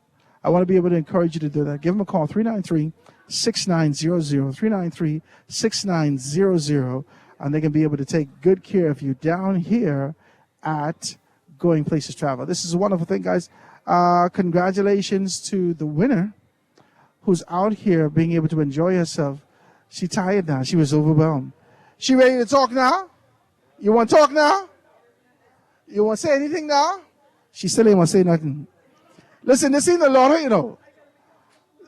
I want to be able to encourage you to do that. Give them a call, 393-6900, 393-6900, and they can be able to take good care of you down here at Going Places Travel. This is a wonderful thing, guys. Congratulations to the winner who's out here being able to enjoy herself. She tired now. She was overwhelmed. She ready to talk now? You want to talk now? You want to say anything now? She still ain't want to say nothing. Listen, this ain't the lotto, you know.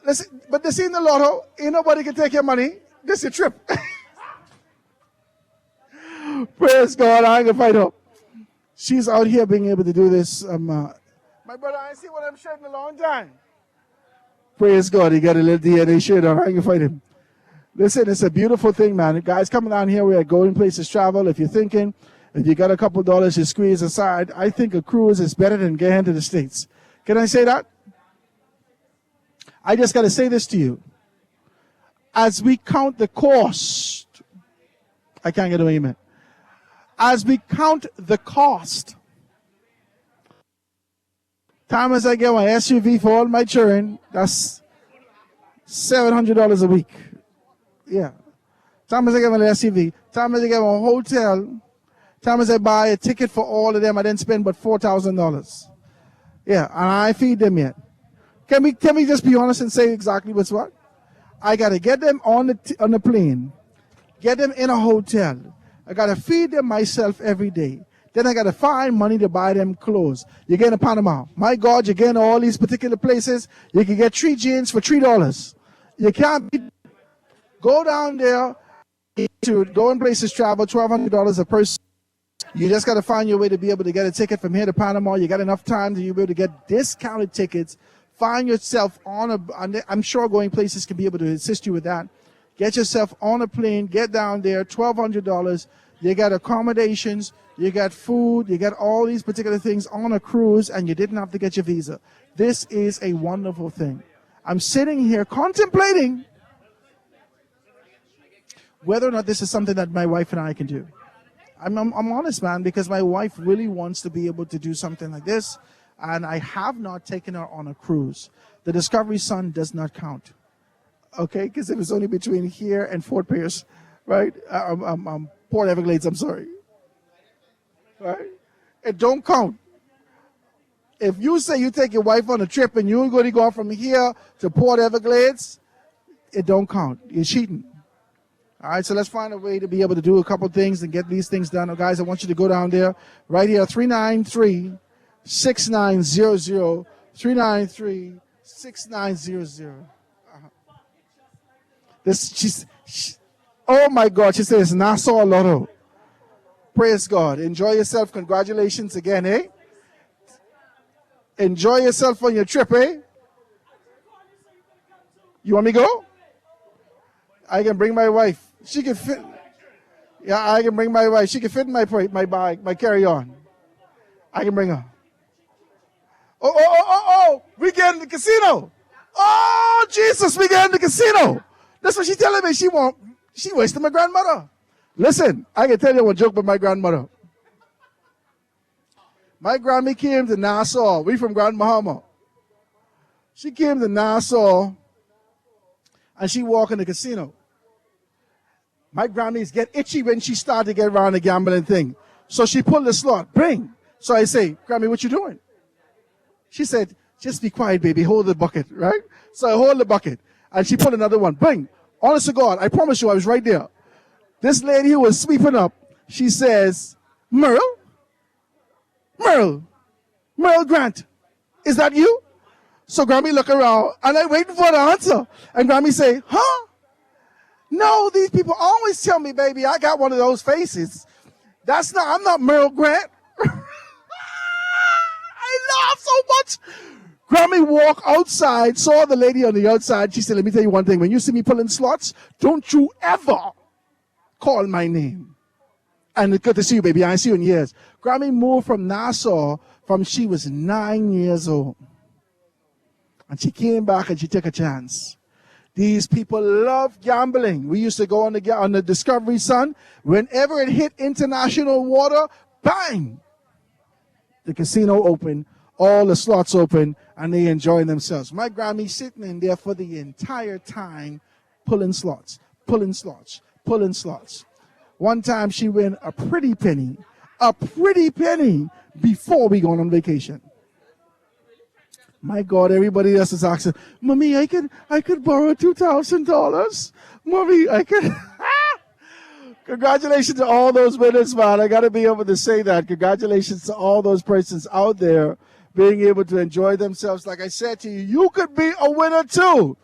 Listen, but this ain't the lotto. Ain't nobody can take your money. This is a trip. Praise God. I ain't going to fight her. She's out here being able to do this. My brother, I ain't seen one of them shirt in a long time. Praise God. He got a little DNA shirt on. I ain't going to fight him. Listen, it's a beautiful thing, man. Guys, coming down here, we're at Going Places Travel. If you're thinking, if you got a couple dollars to squeeze aside, I think a cruise is better than getting to the States. Can I say that? I just got to say this to you. As we count the cost, I can't get an amen. As we count the cost, time as I get my SUV for all my children, that's $700 a week. Yeah. Time as I get my SUV, time as I get my hotel, time as I buy a ticket for all of them, I didn't spend but $4,000. Yeah, and I feed them yet. Can we just be honest and say exactly what's what? I got to get them on the plane, get them in a hotel. I got to feed them myself every day. Then I got to find money to buy them clothes. You're getting to Panama. My God, you're getting to all these particular places. You can get 3 jeans for $3. You can't go down there to Going Places Travel, $1,200 a person. You just got to find your way to be able to get a ticket from here to Panama. You got enough time to be able to get discounted tickets. Find yourself I'm sure Going Places can be able to assist you with that. Get yourself on a plane, get down there, $1,200. You got accommodations, you got food, you got all these particular things on a cruise, and you didn't have to get your visa. This is a wonderful thing. I'm sitting here contemplating whether or not this is something that my wife and I can do. I'm honest, man, because my wife really wants to be able to do something like this, and I have not taken her on a cruise. The Discovery Sun does not count, okay, because it was only between here and Fort Pierce, right? Port Everglades, I'm sorry. Right? It don't count. If you say you take your wife on a trip and you're going to go from here to Port Everglades, it don't count. You're cheating. All right, so let's find a way to be able to do a couple things and get these things done. Oh, guys, I want you to go down there right here, 393-6900, 6900. Oh my God, she says Nassau Lotto. Praise God. Enjoy yourself. Congratulations again, eh? Enjoy yourself on your trip, eh? You want me to go? I can bring my wife. She can fit. Yeah, I can bring my wife. She can fit in my bag, my carry-on. I can bring her. Oh, we get in the casino. Oh, Jesus, we get in the casino. That's what she's telling me. She wasted my grandmother. Listen, I can tell you one joke about my grandmother. My Grammy came to Nassau. We from Grand Bahama. She came to Nassau and she walked in the casino. My Grammys get itchy when she started to get around the gambling thing. So she pulled the slot. Bring. So I say, Grammy, what you doing? She said, just be quiet, baby. Hold the bucket, right? So I hold the bucket. And she pulled another one. Bring. Honest to God, I promise you, I was right there. This lady who was sweeping up, she says, Merle Grant, is that you? So Grammy look around, and I waiting for the answer. And Grammy say, huh? No, these people always tell me, baby, I got one of those faces. I'm not Merle Grant. I laugh so much. Grammy walked outside, saw the lady on the outside. She said, let me tell you one thing. When you see me pulling slots, don't you ever call my name. And it's good to see you, baby. I ain't see you in years. Grammy moved from Nassau from she was 9 years old. And she came back and she took a chance. These people love gambling. We used to go on the Discovery Sun. Whenever it hit international water, bang! The casino open, all the slots open, and they enjoying themselves. My Grammy sitting in there for the entire time, pulling slots. One time she win a pretty penny before we going on vacation. My God, everybody else is asking, Mommy, I could borrow $2,000. Mommy, I could. Congratulations to all those winners, man. I got to be able to say that. Congratulations to all those persons out there being able to enjoy themselves. Like I said to you, you could be a winner too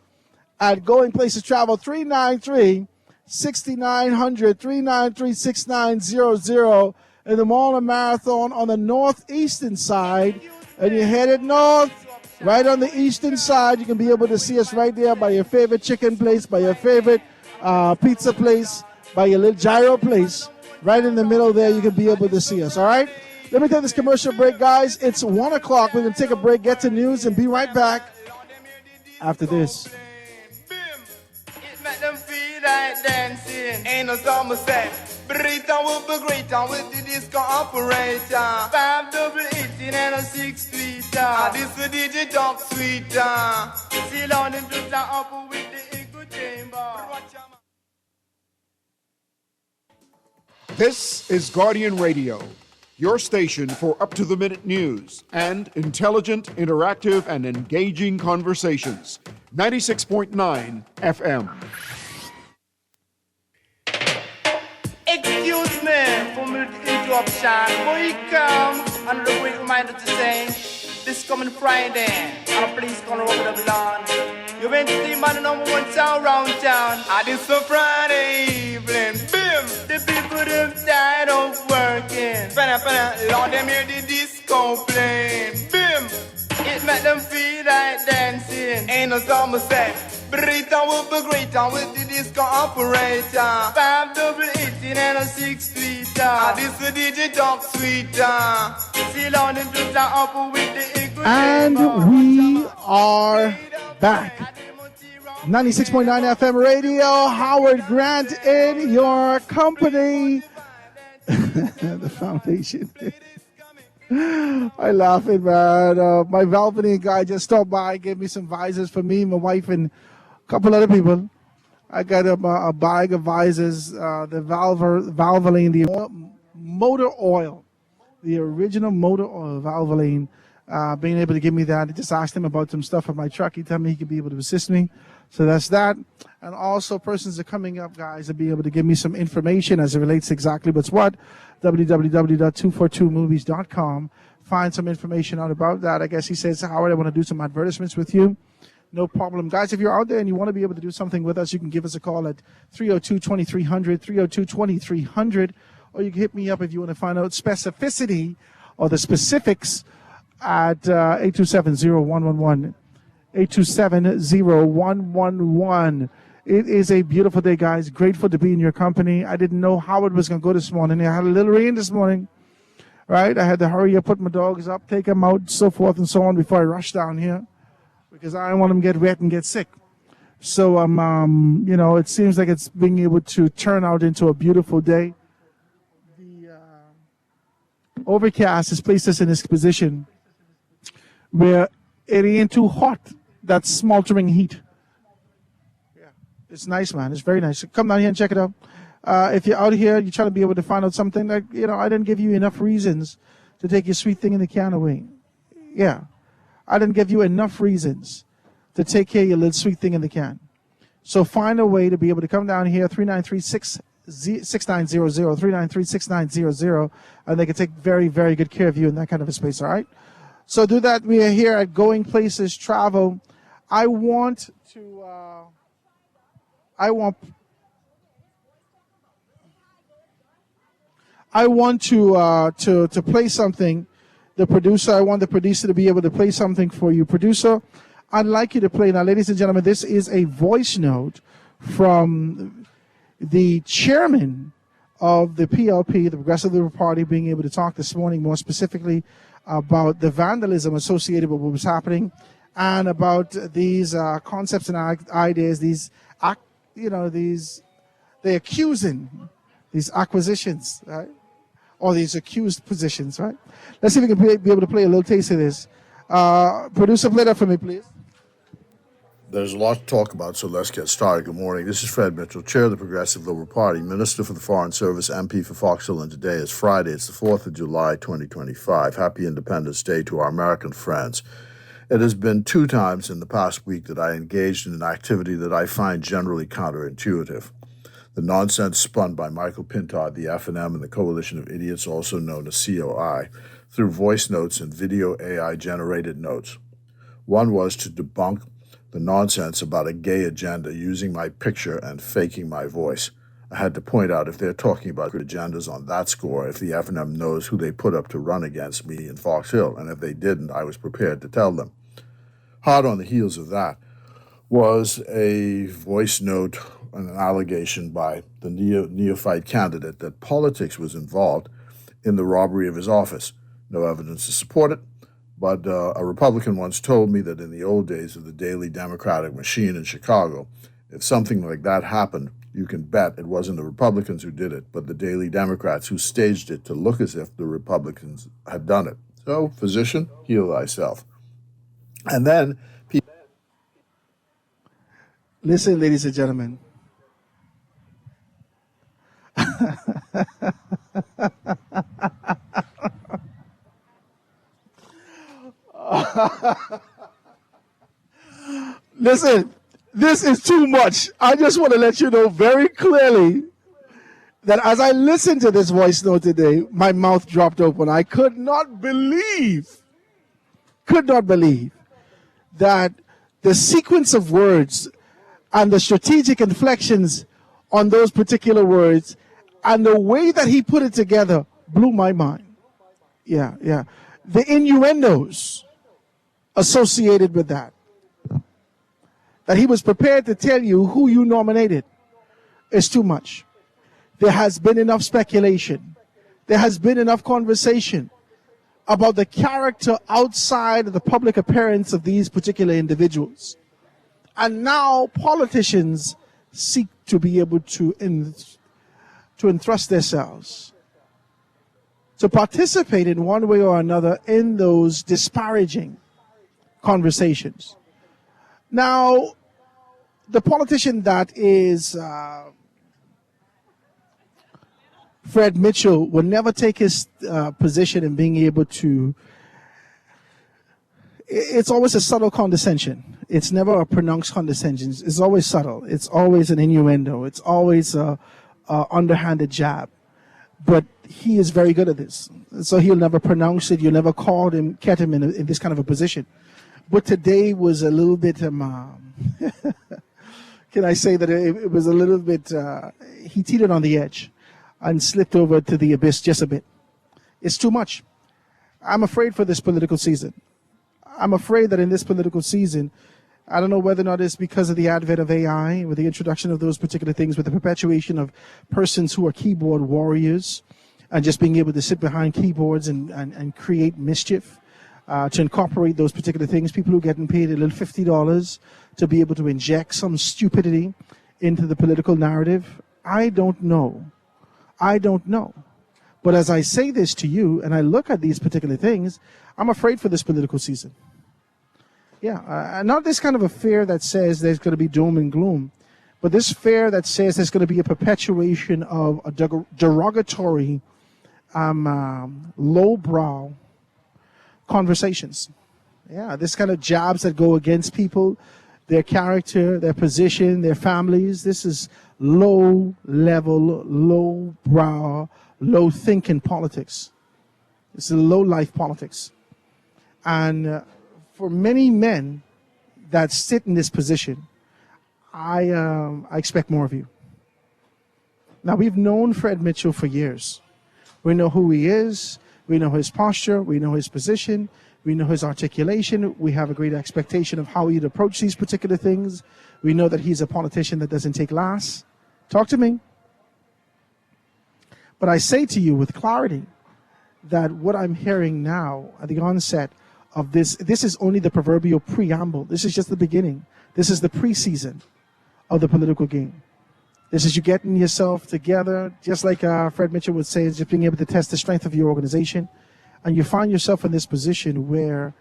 at Going Places Travel 393-6900, 393-6900 in the Mall of Marathon on the northeastern side. And you're headed north, right on the eastern side. You can be able to see us right there by your favorite chicken place, by your favorite pizza place, by your little gyro place. Right in the middle there, you can be able to see us, all right? Let me take this commercial break, guys. It's 1 o'clock. We're going to take a break, get to news, and be right back after this. Make them feel like dancing. Ain't no summer set. Burrito will be greater with the disco operator. 5-double-18 and a 6-tweeter. This the DJ Talk Sweeter. See on them just up with the echo chamber. This is Guardian Radio, your station for up-to-the-minute news and intelligent, interactive, and engaging conversations. 96.9 FM. Excuse me for the interruption. We come under the great reminder to say this coming Friday, and please come over the lawn. You went to see man #1 sound round town. And this a Friday evening. Bim! The people them tired of working. Lord, them hear the disco playing. Bim! It make them feel like dancing. Ain't no summer set. Burrito will be greater with the disco operator. 5-double-18 and a 6-tweeter. This the DJ Talk Sweeter. See on them just up with the echo. And we are back. 96.9 FM radio. Howard Grant in your company. The foundation. I laugh it, man. My Valvoline guy just stopped by, gave me some visors for me, my wife, and a couple other people. I got a bag of visors, the Valvoline, the motor oil, the original motor oil, Valvoline. Being able to give me that. I just asked him about some stuff on my truck. He told me he could be able to assist me. So that's that. And also persons are coming up, guys, to be able to give me some information as it relates to exactly what's what. www.242movies.com. find some information out about that. I guess he says, Howard, I want to do some advertisements with you. No problem. Guys, if you're out there and you want to be able to do something with us, you can give us a call at 302-2300, 302-2300, or you can hit me up if you want to find out specificity or the specifics at 827-0111. 827-0111. It is a beautiful day, guys. Grateful to be in your company. I didn't know how it was going to go this morning. I had a little rain this morning, right? I had to hurry up, put my dogs up, take them out, so forth and so on before I rush down here because I don't want them to get wet and get sick. So, it seems like it's being able to turn out into a beautiful day. The overcast has placed us in this position where it ain't too hot, that smoldering heat. It's nice, man. It's very nice. Come down here and check it out. If you're out here, you're trying to be able to find out something like, I didn't give you enough reasons to take your sweet thing in the can away. Yeah. I didn't give you enough reasons to take care of your little sweet thing in the can. So find a way to be able to come down here, 393-6900, 393-6900, and they can take very, very good care of you in that kind of a space, all right? So do that. We are here at Going Places Travel. I want to play something. I want the producer to be able to play something for you. Producer, I'd like you to play now, ladies and gentlemen. This is a voice note from the chairman of the PLP, the Progressive Liberal Party, being able to talk this morning more specifically about the vandalism associated with what was happening and about these concepts and ideas, they're accusing these acquisitions, right? Or these accused positions, right? Let's see if we can be able to play a little taste of this. Producer, play that for me, please. There's a lot to talk about, so let's get started. Good morning. This is Fred Mitchell, Chair of the Progressive Liberal Party, Minister for the Foreign Service, MP for Fox Hill, and today is Friday. It's the 4th of July, 2025. Happy Independence Day to our American friends. It has been 2 times in the past week that I engaged in an activity that I find generally counterintuitive. The nonsense spun by Michael Pintard, the FNM, and the Coalition of Idiots, also known as COI, through voice notes and video AI-generated notes. One was to debunk the nonsense about a gay agenda using my picture and faking my voice. I had to point out if they're talking about agendas on that score, if the FNM knows who they put up to run against me in Fox Hill, and if they didn't, I was prepared to tell them. Hot on the heels of that was a voice note, an allegation by the neophyte candidate that politics was involved in the robbery of his office. No evidence to support it, but a Republican once told me that in the old days of the Daily Democratic machine in Chicago, if something like that happened, you can bet it wasn't the Republicans who did it, but the Daily Democrats who staged it to look as if the Republicans had done it. So, physician, heal thyself. And then people... Listen, ladies and gentlemen. Listen, this is too much. I just want to let you know very clearly that as I listened to this voice note today, my mouth dropped open. I could not believe that the sequence of words and the strategic inflections on those particular words and the way that he put it together blew my mind. Yeah. The innuendos associated with that he was prepared to tell you who you nominated is too much. There has been enough speculation. There has been enough conversation about the character outside of the public appearance of these particular individuals. And now politicians seek to be able to entrust themselves, to participate in one way or another in those disparaging conversations. Now, the politician that is Fred Mitchell will never take his position in being able to... It's always a subtle condescension. It's never a pronounced condescension. It's always subtle. It's always an innuendo. It's always a underhanded jab. But he is very good at this. So he'll never pronounce it. You'll never catch him in this kind of a position. But today was a little bit, can I say that it was a little bit, he teetered on the edge and slipped over to the abyss just a bit. It's too much. I'm afraid for this political season. I'm afraid that in this political season, I don't know whether or not it's because of the advent of AI, with the introduction of those particular things, with the perpetuation of persons who are keyboard warriors and just being able to sit behind keyboards and create mischief, to incorporate those particular things. People who are getting paid a little $50 to be able to inject some stupidity into the political narrative. I don't know. But as I say this to you and I look at these particular things, I'm afraid for this political season. Yeah, not this kind of a fear that says there's going to be doom and gloom, but this fear that says there's going to be a perpetuation of a derogatory, lowbrow conversations. Yeah, this kind of jabs that go against people, their character, their position, their families. This is low level, low brow, low thinking politics. It's a low life politics. And for many men that sit in this position, I expect more of you. Now, we've known Fred Mitchell for years. We know who he is. We know his posture. We know his position. We know his articulation. We have a great expectation of how he'd approach these particular things. We know that he's a politician that doesn't take last. Talk to me. But I say to you with clarity that what I'm hearing now at the onset of this is only the proverbial preamble. This is just the beginning. This is the preseason of the political game. This is you getting yourself together, just like Fred Mitchell would say, is just being able to test the strength of your organization. And you find yourself in this position where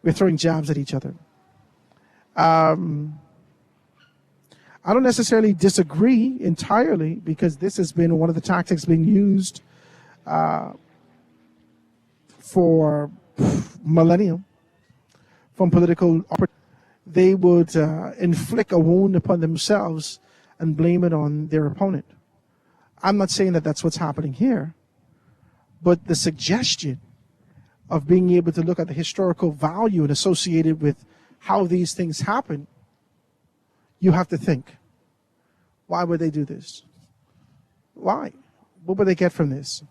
we're throwing jabs at each other. I don't necessarily disagree entirely, because this has been one of the tactics being used for millennium from political. They would inflict a wound upon themselves and blame it on their opponent. I'm not saying that that's what's happening here, but the suggestion of being able to look at the historical value and associated with how these things happen, you have to think, why would they do this? Why? What would they get from this?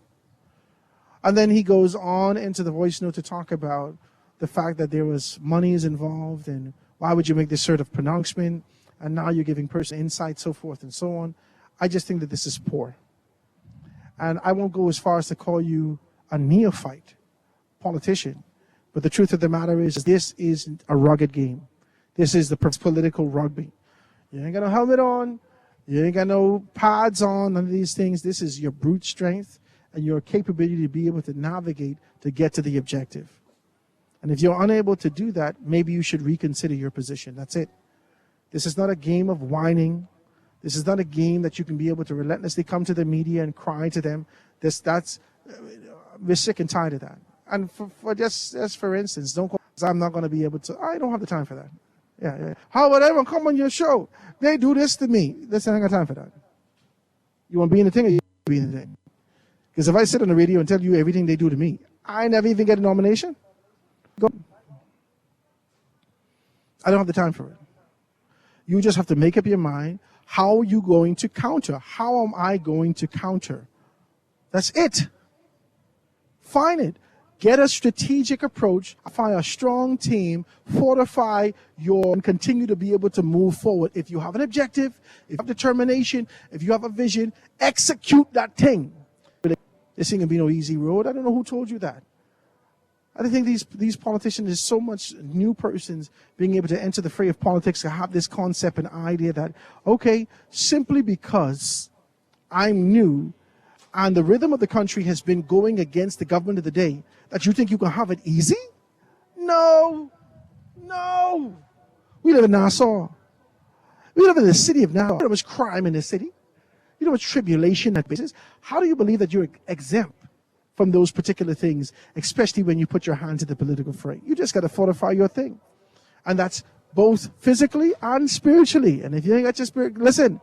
And then he goes on into the voice note to talk about the fact that there was monies involved, and why would you make this sort of pronouncement, and now you're giving person insight, so forth and so on. I just think that this is poor. And I won't go as far as to call you a neophyte politician, but the truth of the matter is this is a rugged game. This is the political rugby. You ain't got no helmet on, you ain't got no pads on, none of these things. This is your brute strength and your capability to be able to navigate to get to the objective. And if you're unable to do that, maybe you should reconsider your position. That's it. This is not a game of whining. This is not a game that you can be able to relentlessly come to the media and cry to them. We're sick and tired of that. And for just for instance, don't call, I'm not going to be able to. I don't have the time for that. Yeah. How would everyone come on your show? They do this to me. Listen, I ain't got time for that. You want to be in the thing, or you be in the thing? Because if I sit on the radio and tell you everything they do to me, I never even get a nomination. Go. I don't have the time for it. You just have to make up your mind. How are you going to counter? How am I going to counter? That's it. Find it. Get a strategic approach. Find a strong team. Fortify and continue to be able to move forward. If you have an objective, if you have determination, if you have a vision, execute that thing. This ain't gonna be no easy road. I don't know who told you that. I think these politicians, there's so much new persons being able to enter the fray of politics to have this concept and idea that, okay, simply because I'm new and the rhythm of the country has been going against the government of the day, that you think you can have it easy? No. We live in Nassau. We live in the city of Nassau. You know how much crime in this city? You know how much tribulation at basis? How do you believe that you're exempt from those particular things, especially when you put your hand to the political fray? You just got to fortify your thing. And that's both physically and spiritually. And if you ain't got your spirit, listen,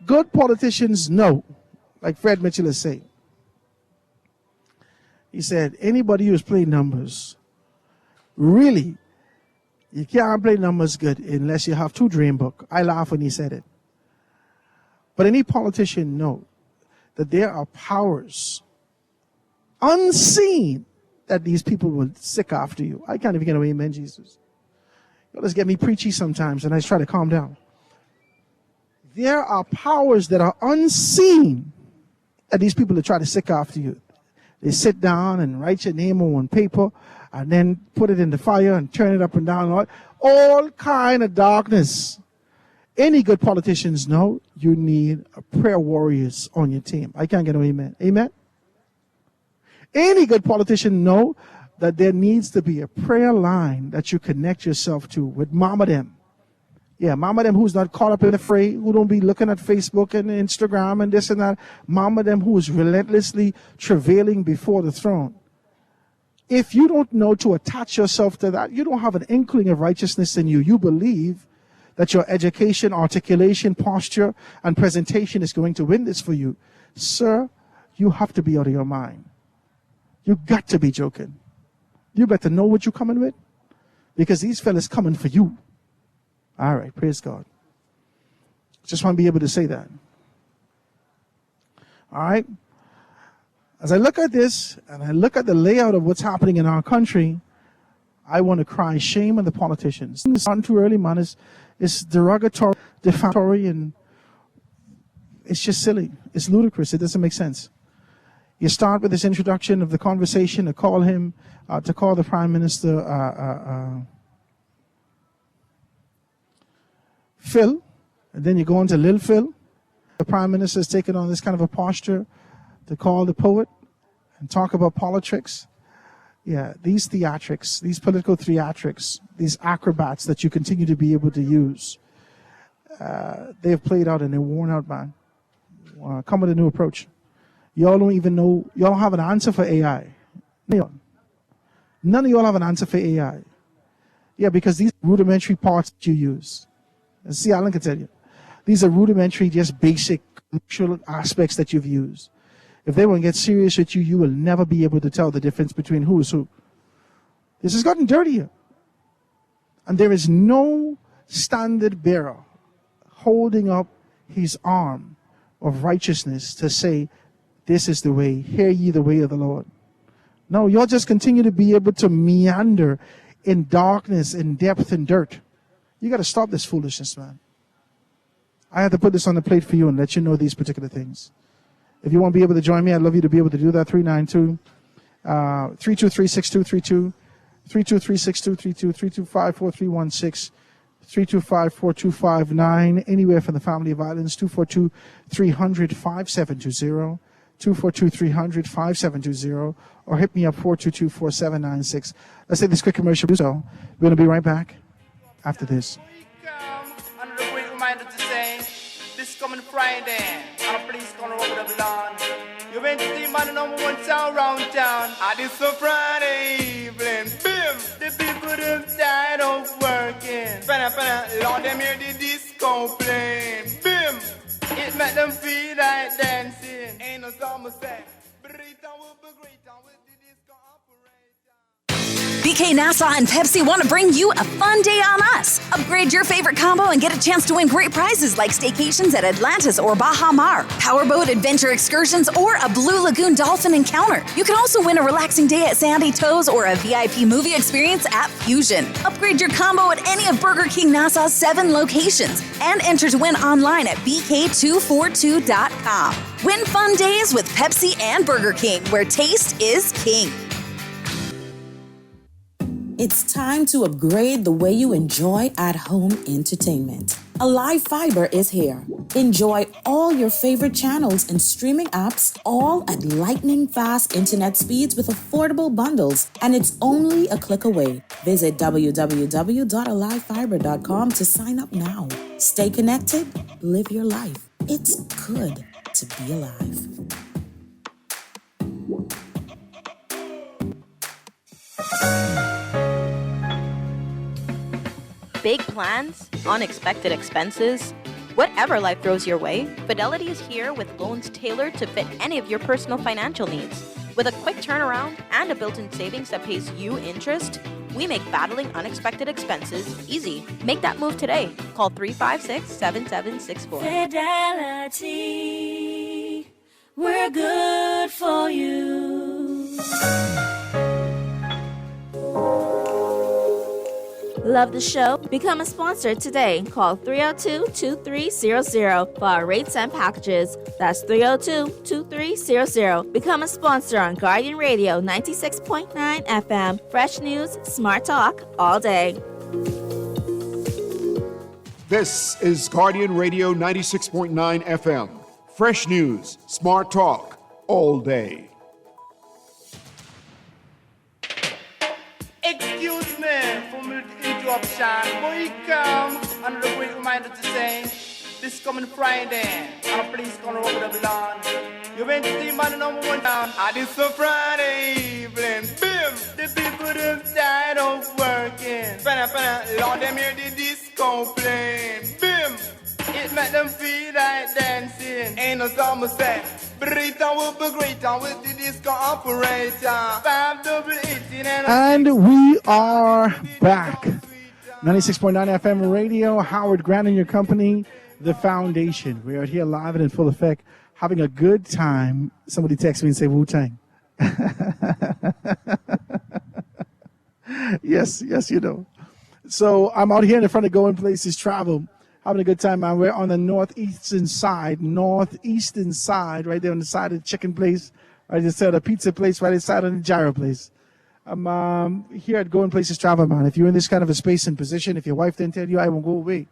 good politicians know, like Fred Mitchell is saying, He said, anybody who's playing numbers, really, you can't play numbers good unless you have 2 dream book. I laughed when he said it. But any politician know that there are powers unseen that these people will sick after you. I can't even get away, amen, Jesus. You'll just get me preachy sometimes, and I try to calm down. There are powers that are unseen that these people that try to sick after you. They sit down and write your name on paper and then put it in the fire and turn it up and down. All kind of darkness. Any good politicians know you need prayer warriors on your team. I can't get no amen. Amen? Any good politician know that there needs to be a prayer line that you connect yourself to with Mama them. Yeah, Mama them who's not caught up in the fray, who don't be looking at Facebook and Instagram and this and that. Mama them who is relentlessly travailing before the throne. If you don't know to attach yourself to that, you don't have an inkling of righteousness in you. You believe that your education, articulation, posture, and presentation is going to win this for you. Sir, you have to be out of your mind. You got to be joking. You better know what you're coming with, because these fellas coming for you. All right, praise God. Just want to be able to say that. All right. As I look at this, and I look at the layout of what's happening in our country, I want to cry shame on the politicians. It's not too early, man. It's derogatory, defamatory, and it's just silly. It's ludicrous. It doesn't make sense. You start with this introduction of the conversation to call him, to call the Prime Minister Phil, and then you go into Lil Phil. The Prime Minister has taken on this kind of a posture to call the poet and talk about politics. Yeah, these theatrics, these political theatrics, these acrobats that you continue to be able to use, they've played out and they're worn out, man. Come with a new approach. Y'all don't even know, y'all don't have an answer for AI. None of y'all have an answer for AI. Yeah, because these rudimentary parts that you use. And see, Alan can tell you. These are rudimentary, just basic commercial aspects that you've used. If they won't get serious with you, you will never be able to tell the difference between who is who. This has gotten dirtier. And there is no standard bearer holding up his arm of righteousness to say, this is the way, hear ye the way of the Lord. No, you'll just continue to be able to meander in darkness, in depth, and dirt. You got to stop this foolishness, man. I had to put this on the plate for you and let you know these particular things. If you want to be able to join me, I'd love you to be able to do that. 392-323-6232, 323-6232, 325-4316, 325-4259, anywhere from the family of islands, 242-300-5720, 242-300-5720, or hit me up 422-4796. Let's take this quick commercial. So we're going to be right back after this. And a quick reminder to say, this coming Friday, and a police gonna over the lawn. You went to the man number 1 sound round town. And it's a Friday evening, bim! The people them tired of working. Lord, them hear the disco playing, bim! It make them feel like dancing. Ain't no summer say, Burrito will be great with the disco operator. BK Nassau and Pepsi want to bring you a fun day on us. Upgrade your favorite combo and get a chance to win great prizes like staycations at Atlantis or Baja Mar, powerboat adventure excursions, or a Blue Lagoon dolphin encounter. You can also win a relaxing day at Sandy Toes or a VIP movie experience at Fusion. Upgrade your combo at any of Burger King Nassau's 7 locations and enter to win online at bk242.com. Win fun days with Pepsi and Burger King, where taste is king. It's time to upgrade the way you enjoy at-home entertainment. Alive Fiber is here. Enjoy all your favorite channels and streaming apps, all at lightning-fast internet speeds with affordable bundles, and it's only a click away. Visit www.alivefiber.com to sign up now. Stay connected, live your life. It's good to be alive. Big plans, unexpected expenses, whatever life throws your way, Fidelity is here with loans tailored to fit any of your personal financial needs. With a quick turnaround and a built-in savings that pays you interest, we make battling unexpected expenses easy. Make that move today. Call 356-7764. Fidelity, we're good for you. Love the show? Become a sponsor today. Call 302-2300 for our rates and packages. That's 302-2300. Become a sponsor on Guardian Radio 96.9 FM. Fresh news, smart talk, all day. This is Guardian Radio 96.9 FM. Fresh news, smart talk, all day. Excuse me for the interruption. Boy, come and a great reminder to say this coming Friday, and please come over the lawn. You went to see man number one down. And it's a Friday evening. Bim! The people have tired of working. Lord, them hear the disco playing. Bim! It make them feel like dancing. Ain't no summer say. Brita will be greater with the disco operator. 588 And we are back. 96.9 FM radio. Howard Grant and your company, The Foundation. We are here live and in full effect, having a good time. Somebody text me and say Wu-Tang. Yes, you know. So I'm out here in the front of Going Places Travel, having a good time, man. We're on the northeastern side, right there on the side of the chicken place, right there, the pizza place, right inside of the gyro place. I'm here at Going Places Travel, man. If you're in this kind of a space and position, if your wife didn't tell you, I won't go away.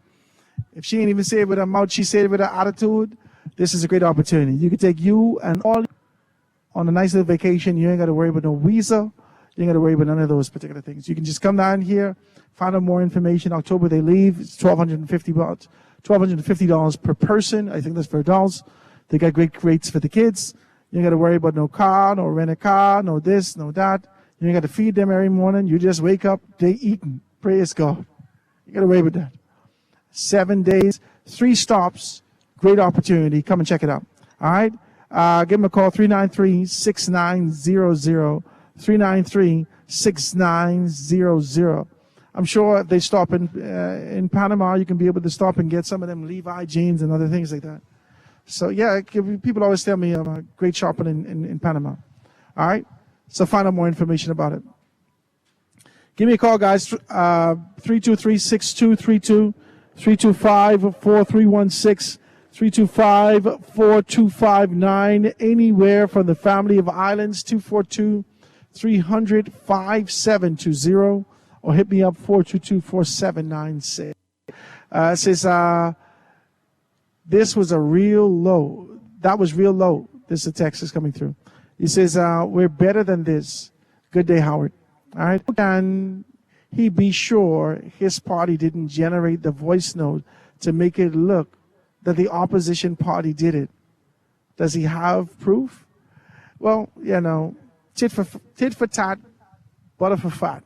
If she ain't even say it with her mouth, she said it with her attitude, this is a great opportunity. You can take you and all on a nice little vacation. You ain't got to worry about no visa. You ain't got to worry about none of those particular things. You can just come down here, find out more information. October they leave. It's $1,250 per person. I think that's for adults. They got great rates for the kids. You ain't got to worry about no car, no rent a car, no this, no that. You ain't got to feed them every morning. You just wake up, they eating. Praise God. You got to worry about that. 7 days, 3 stops. Great opportunity. Come and check it out. All right? Give them a call, 393-6900. 393-6900. I'm sure if they stop in Panama, you can be able to stop and get some of them Levi jeans and other things like that. So, yeah, people always tell me I'm great shopping in Panama. All right? So find out more information about it. Give me a call, guys, 323-6232, 325-4316, 325-4259, anywhere from the family of islands, 242-300-5720, or hit me up, 422-4796. It says, this was a real low. That was real low. This is a text that's coming through. He says, we're better than this. Good day, Howard. All right. Can he be sure his party didn't generate the voice note to make it look that the opposition party did it? Does he have proof? Well, you know, tit for tat, butter for fat.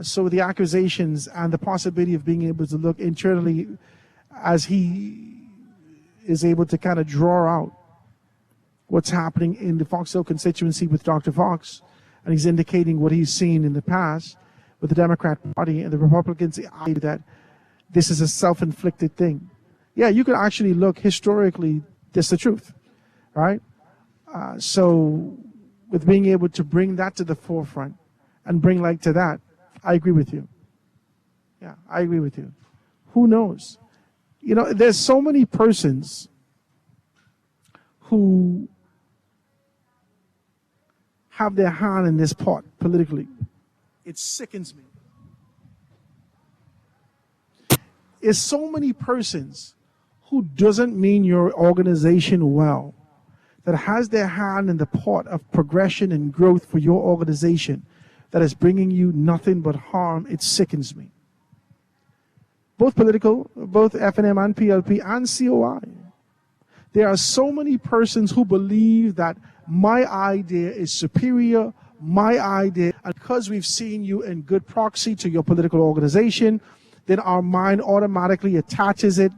So the accusations and the possibility of being able to look internally as he is able to kind of draw out what's happening in the Fox Hill constituency with Dr. Fox, and he's indicating what he's seen in the past with the Democrat Party and the Republicans, that this is a self-inflicted thing. Yeah, you could actually look historically, that's the truth, right? So with being able to bring that to the forefront and bring light to that, I agree with you. Yeah, I agree with you. Who knows? You know, there's so many persons who have their hand in this pot politically. It sickens me. There's so many persons who doesn't mean your organization well, that has their hand in the pot of progression and growth for your organization, that is bringing you nothing but harm. It sickens me. Both political, both FNM and PLP and COI. There are so many persons who believe that my idea is superior, my idea, and because we've seen you in good proxy to your political organization, then our mind automatically attaches it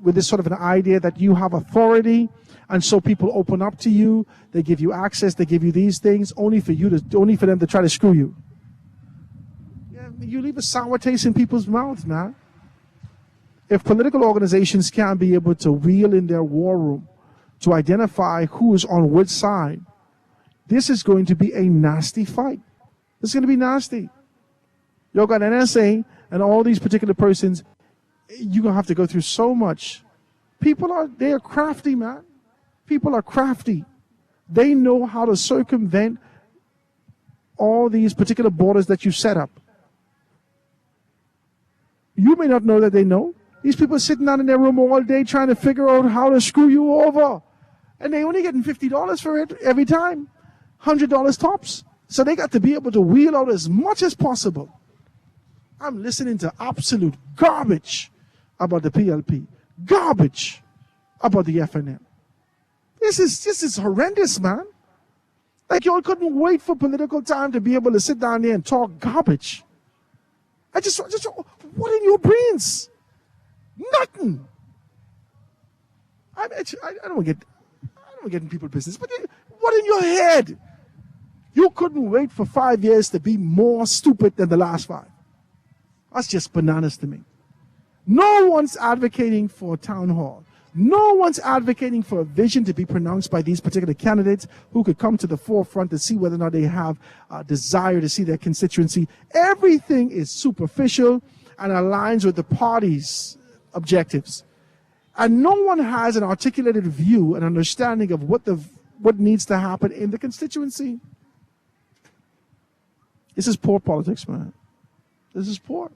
with this sort of an idea that you have authority, And so people open up to you, they give you access, they give you these things, only for them to try to screw you. Yeah, you leave a sour taste in people's mouths, man. If political organizations can't be able to wheel in their war room to identify who is on which side, this is going to be a nasty fight. It's going to be nasty. You got NSA and all these particular persons, you're going to have to go through so much. They are crafty, man. People are crafty. They know how to circumvent all these particular borders that you set up. You may not know that they know. These people are sitting down in their room all day trying to figure out how to screw you over. And they only getting $50 for it every time. $100 tops. So they got to be able to wheel out as much as possible. I'm listening to absolute garbage about the PLP. Garbage about the FNM. This is horrendous, man. Like y'all couldn't wait for political time to be able to sit down there and talk garbage. What in your brains? Nothing. I don't get in people's business, but what in your head? You couldn't wait for 5 years to be more stupid than the last 5. That's just bananas to me. No one's advocating for a town hall. No one's advocating for a vision to be pronounced by these particular candidates who could come to the forefront to see whether or not they have a desire to see their constituency. Everything is superficial and aligns with the party's objectives. And no one has an articulated view and understanding of what needs to happen in the constituency. This is poor politics, man. This is poor.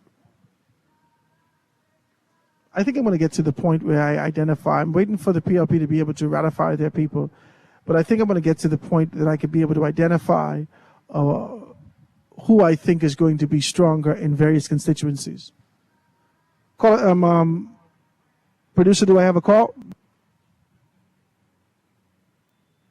I think I'm going to get to the point where I identify. I'm waiting for the PLP to be able to ratify their people. But I think I'm going to get to the point that I could be able to identify who I think is going to be stronger in various constituencies. Producer, do I have a call?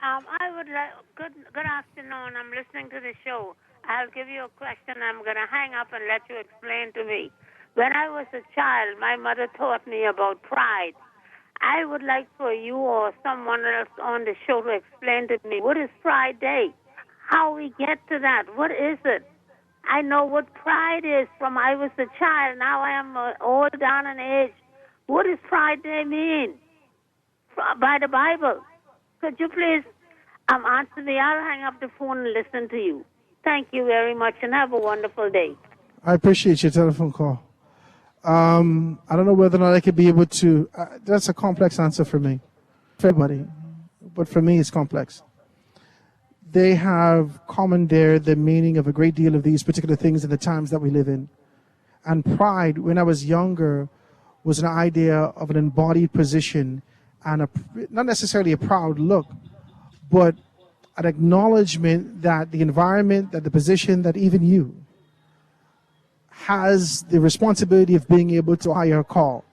I would like, good afternoon. I'm listening to the show. I'll give you a question. I'm going to hang up and let you explain to me. When I was a child, my mother taught me about pride. I would like for you or someone else on the show to explain to me, what is Pride Day? How we get to that? What is it? I know what pride is from I was a child. Now I am old down in age. What does Pride Day mean? By the Bible. Could you please answer me? I'll hang up the phone and listen to you. Thank you very much and have a wonderful day. I appreciate your telephone call. I don't know whether or not I could be able to. That's a complex answer for me. For everybody. But for me, it's complex. They have commandeered the meaning of a great deal of these particular things in the times that we live in. And pride, when I was younger, was an idea of an embodied position and not necessarily a proud look, but an acknowledgement that the environment, that the position, that even you has the responsibility of being able to hire a call.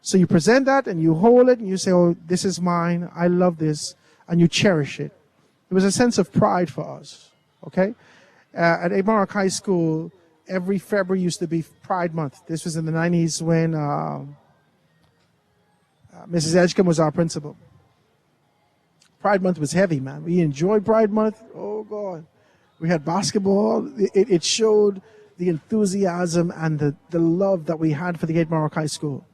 So you present that and you hold it and you say, oh, this is mine, I love this, and you cherish it. It was a sense of pride for us, okay? At Amarok High School, every February used to be Pride Month. This was in the 90s when Mrs. Edgecombe was our principal. Pride Month was heavy, man. We enjoyed Pride Month. Oh, God. We had basketball. It showed the enthusiasm and the love that we had for the Amarok High School.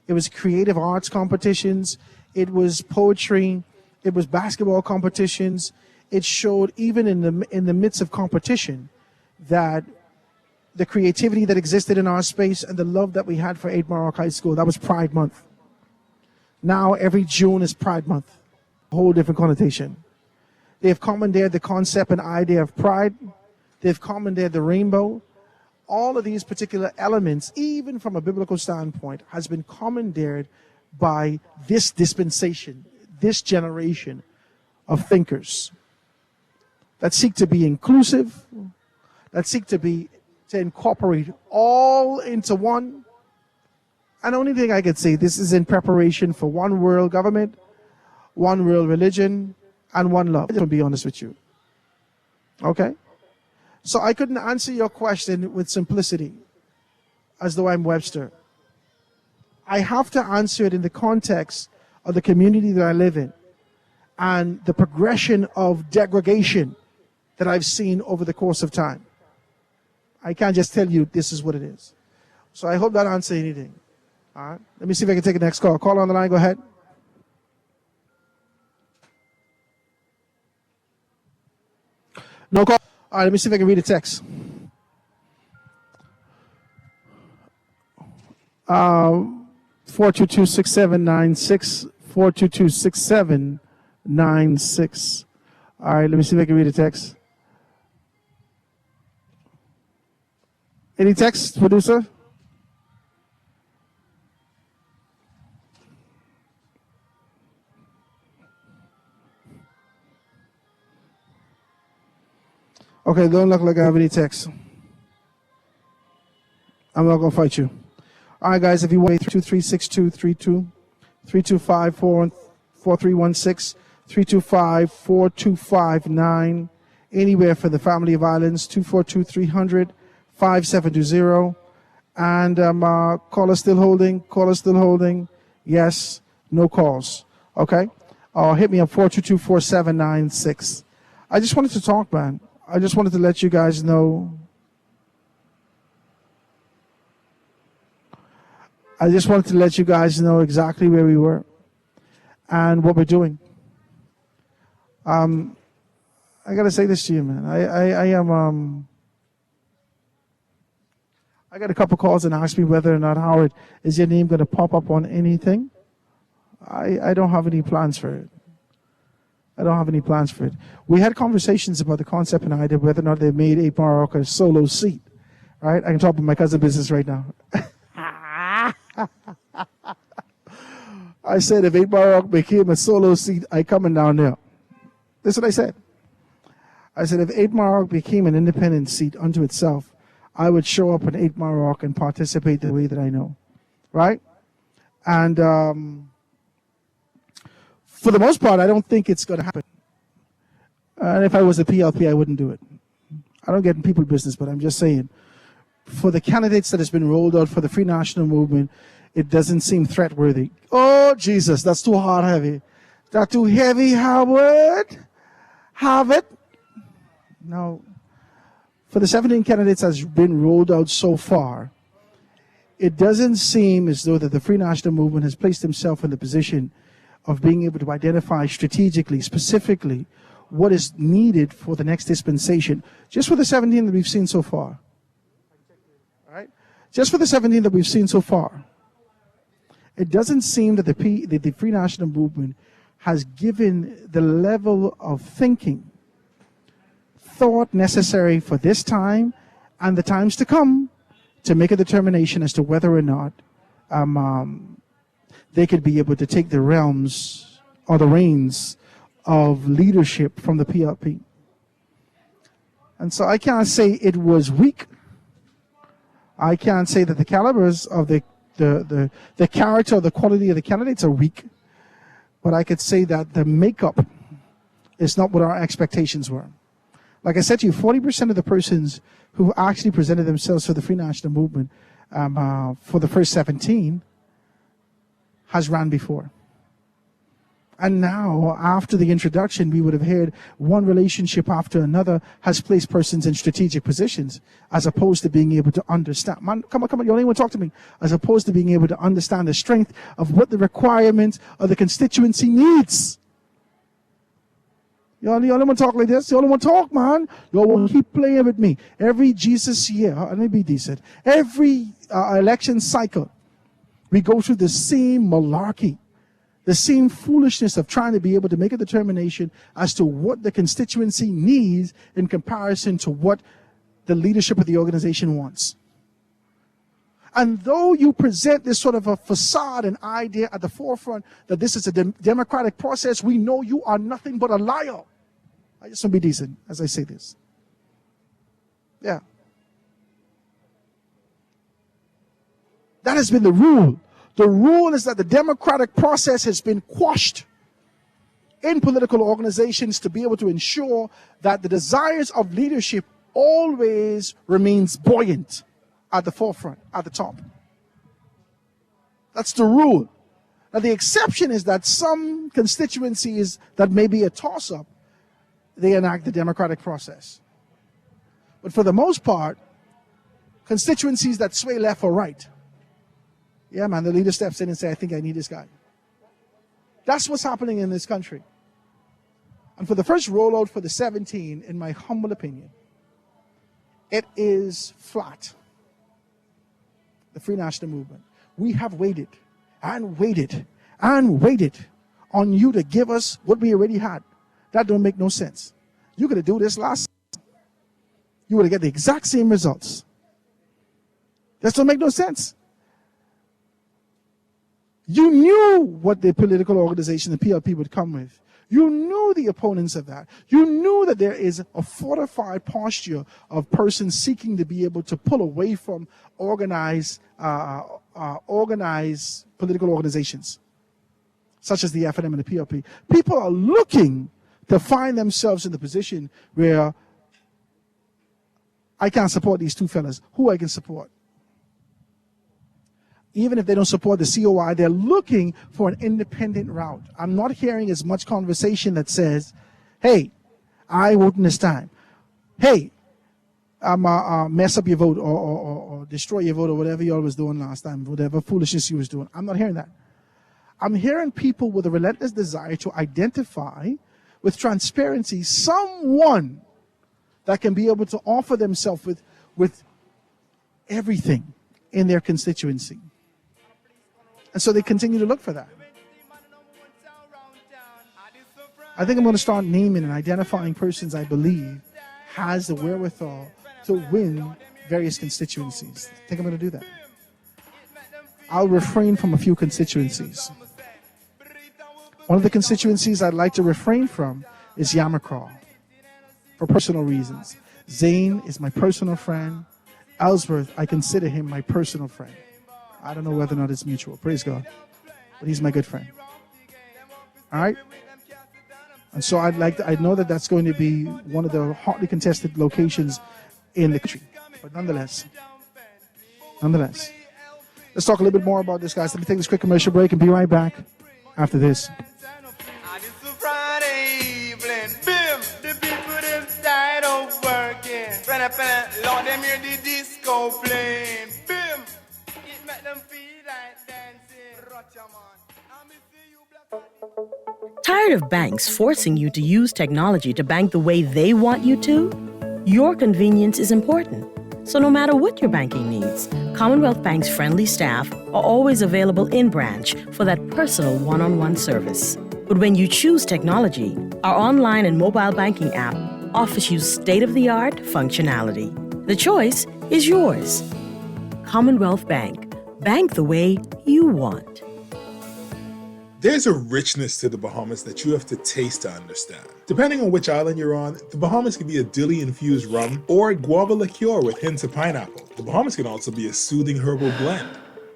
It was creative arts competitions. It was poetry. It was basketball competitions. It showed, even in the midst of competition, that the creativity that existed in our space and the love that we had for Amarok High School. That was Pride Month. Now every June is Pride Month. A whole different connotation. They've commandeered the concept and idea of pride. They've commandeered the rainbow. All of these particular elements, even from a biblical standpoint, has been commandeered by this dispensation, this generation of thinkers that seek to be inclusive, that seek to incorporate all into one. And the only thing I could say, this is in preparation for one world government, one world religion, and one love. I'm going to be honest with you. Okay? So I couldn't answer your question with simplicity, as though I'm Webster. I have to answer it in the context of the community that I live in. and the progression of degradation that I've seen over the course of time. I can't just tell you this is what it is. So I hope that answers anything. All right. Let me see if I can take the next call. Call on the line. Go ahead. No call. All right. Let me see if I can read the text. 422-6796. 422-6796. All right. Let me see if I can read the text. Any text, producer? Okay, don't look like I have any text. I'm not going to fight you. All right, guys, if you want 236232, 325-4316, 325-4259, anywhere for the family of islands, 242-300-5720. And caller still holding. Yes, no calls. Okay? Hit me up, 422-4796. I just wanted to talk, man. I just wanted to let you guys know. I just wanted to let you guys know exactly where we were and what we're doing. I got to say this to you, man. I got a couple calls and asked me whether or not, Howard, is your name going to pop up on anything? I don't have any plans for it. We had conversations about the concept and idea whether or not they made 8 Mile Rock a solo seat. Right? I can talk about my cousin's business right now. I said if 8 Mile Rock became a solo seat, I coming down there. That's what I said. I said if 8 Mile Rock became an independent seat unto itself, I would show up in 8 Mile Rock and participate the way that I know. Right? And for the most part, I don't think it's going to happen. And if I was a PLP, I wouldn't do it. I don't get in people business, but I'm just saying, for the candidates that has been rolled out for the Free National Movement, it doesn't seem threat-worthy. Oh, Jesus, that's too hard heavy. That's too heavy, Howard. Have it? No. For the 17 candidates that's been rolled out so far, it doesn't seem as though that the Free National Movement has placed himself in the position of being able to identify strategically, specifically, what is needed for the next dispensation, just for the 17 that we've seen so far. All right? Just for the 17 that we've seen so far. It doesn't seem that the Free National Movement has given the level of thinking, thought necessary for this time and the times to come to make a determination as to whether or not they could be able to take the realms or the reins of leadership from the PLP. And so I can't say it was weak. I can't say that the calibers of the character or the quality of the candidates are weak. But I could say that the makeup is not what our expectations were. Like I said to you, 40% of the persons who actually presented themselves for the Free National Movement for the first 17 has ran before. And now, after the introduction, we would have heard one relationship after another has placed persons in strategic positions, as opposed to being able to understand. Man, come on, you don't even talk to me. As opposed to being able to understand the strength of what the requirements of the constituency needs. Y'all don't want to talk like this. Y'all don't want to talk, man. Y'all will keep playing with me. Every Jesus year, let me be decent. Every election cycle, we go through the same malarkey. The same foolishness of trying to be able to make a determination as to what the constituency needs in comparison to what the leadership of the organization wants. And though you present this sort of a facade and idea at the forefront that this is a democratic process, we know you are nothing but a liar. I just want to be decent as I say this. Yeah. That has been the rule. The rule is that the democratic process has been quashed in political organizations to be able to ensure that the desires of leadership always remains buoyant at the forefront, at the top. That's the rule. Now, the exception is that some constituencies that may be a toss-up, they enact the democratic process. But for the most part, constituencies that sway left or right, yeah, man, the leader steps in and says, I think I need this guy. That's what's happening in this country. And for the first rollout for the 17, in my humble opinion, it is flat. The Free National Movement. We have waited and waited and waited on you to give us what we already had. That don't make no sense. You could have do this last. You would have get the exact same results. That don't make no sense. You knew what the political organization, the PLP, would come with. You knew the opponents of that. You knew that there is a fortified posture of persons seeking to be able to pull away from organized political organizations, such as the FNM and the PLP. People are looking to find themselves in the position where I can't support these two fellas. Who I can support? Even if they don't support the COI, they're looking for an independent route. I'm not hearing as much conversation that says, hey, I voted this time. Hey, mess up your vote or destroy your vote or whatever y'all was doing last time, whatever foolishness you was doing. I'm not hearing that. I'm hearing people with a relentless desire to identify with transparency someone that can be able to offer themselves with everything in their constituency. And so they continue to look for that. I think I'm going to start naming and identifying persons I believe has the wherewithal to win various constituencies. I think I'm going to do that. I'll refrain from a few constituencies. One of the constituencies I'd like to refrain from is Yamacraw, for personal reasons. Zane is my personal friend. Ellsworth, I consider him my personal friend. I don't know whether or not it's mutual. Praise God. But he's my good friend. All right? And so I know that that's going to be one of the hotly contested locations in the country. But nonetheless, let's talk a little bit more about this, guys. Let me take this quick commercial break and be right back after this. Lord, them hear the disco playing. Bim! It make them feel like dancing. Tired of banks forcing you to use technology to bank the way they want you to? Your convenience is important. So no matter what your banking needs, Commonwealth Bank's friendly staff are always available in branch for that personal one-on-one service. But when you choose technology, our online and mobile banking app offers you state-of-the-art functionality. The choice is yours. Commonwealth Bank. Bank the way you want. There's a richness to the Bahamas that you have to taste to understand. Depending on which island you're on, the Bahamas can be a dilly-infused rum or a guava liqueur with hints of pineapple. The Bahamas can also be a soothing herbal blend.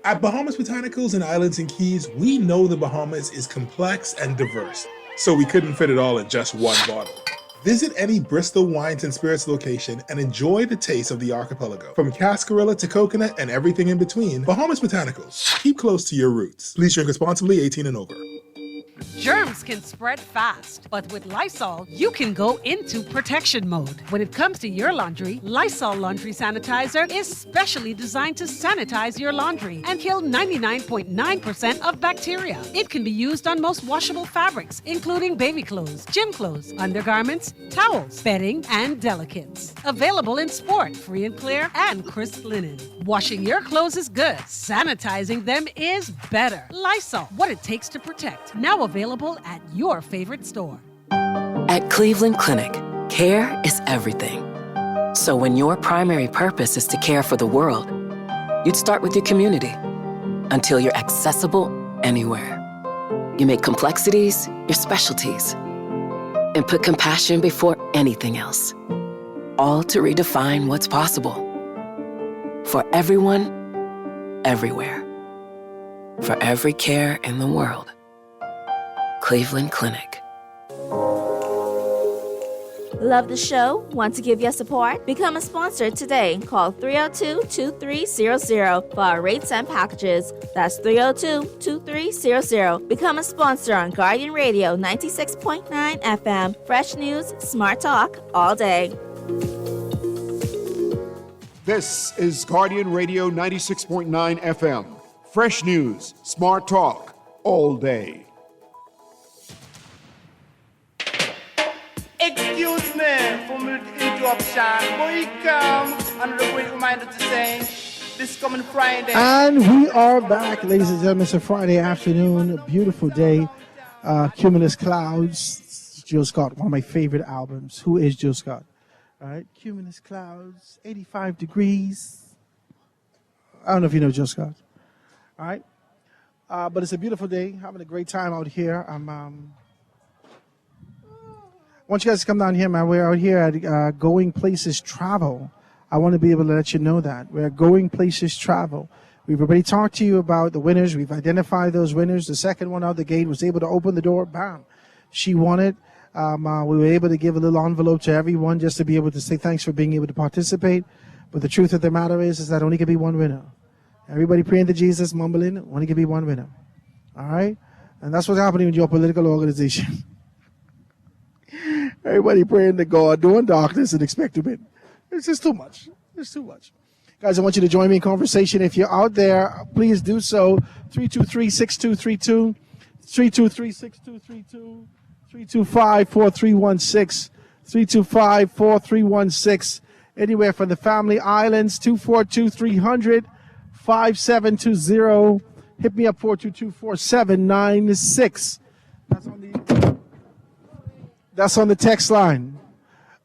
At Bahamas Botanicals and Islands and Keys, we know the Bahamas is complex and diverse, so we couldn't fit it all in just one bottle. Visit any Bristol Wines and Spirits location and enjoy the taste of the archipelago. From cascarilla to coconut and everything in between, Bahamas Botanicals. Keep close to your roots. Please drink responsibly, 18 and over. Germs can spread fast, but with Lysol, you can go into protection mode. When it comes to your laundry, Lysol Laundry Sanitizer is specially designed to sanitize your laundry and kill 99.9% of bacteria. It can be used on most washable fabrics, including baby clothes, gym clothes, undergarments, towels, bedding, and delicates. Available in sport, free and clear, and crisp linen. Washing your clothes is good. Sanitizing them is better. Lysol, what it takes to protect. Now available at your favorite store. At Cleveland Clinic, care is everything. So when your primary purpose is to care for the world, you'd start with your community until you're accessible anywhere. You make complexities your specialties and put compassion before anything else, all to redefine what's possible. For everyone, everywhere. For every care in the world. Cleveland Clinic. Love the show? Want to give your support? Become a sponsor today. Call 302-2300 for our rates and packages. That's 302-2300. Become a sponsor on Guardian Radio 96.9 FM. Fresh news, smart talk, all day. This is Guardian Radio 96.9 FM. Fresh news, smart talk, all day. Excuse me for the interruption. Boy, come. Another great reminder to say this coming Friday. And we are back, ladies and gentlemen. It's a Friday afternoon, a beautiful day. Cumulus Clouds, Jill Scott, one of my favorite albums. Who is Jill Scott? All right, Cumulus Clouds, 85 degrees. I don't know if you know Jill Scott. All right, but it's a beautiful day. Having a great time out here. I want you guys to come down here, man. We're out here at Going Places Travel. I want to be able to let you know that. We're at Going Places Travel. We've already talked to you about the winners. We've identified those winners. The second one out the gate was able to open the door. Bam. She won it. We were able to give a little envelope to everyone just to be able to say thanks for being able to participate. But the truth of the matter is that only can be one winner. Everybody praying to Jesus, mumbling, only can be one winner. All right? And that's what's happening with your political organization. Everybody praying to God, doing darkness, and expect to win. It's just too much. It's too much. Guys, I want you to join me in conversation. If you're out there, please do so. 323-6232, 323-6232, 325-4316, 325-4316. Anywhere from the Family Islands, 242-300, 5720. Hit me up, 422-4796. That's on the text line.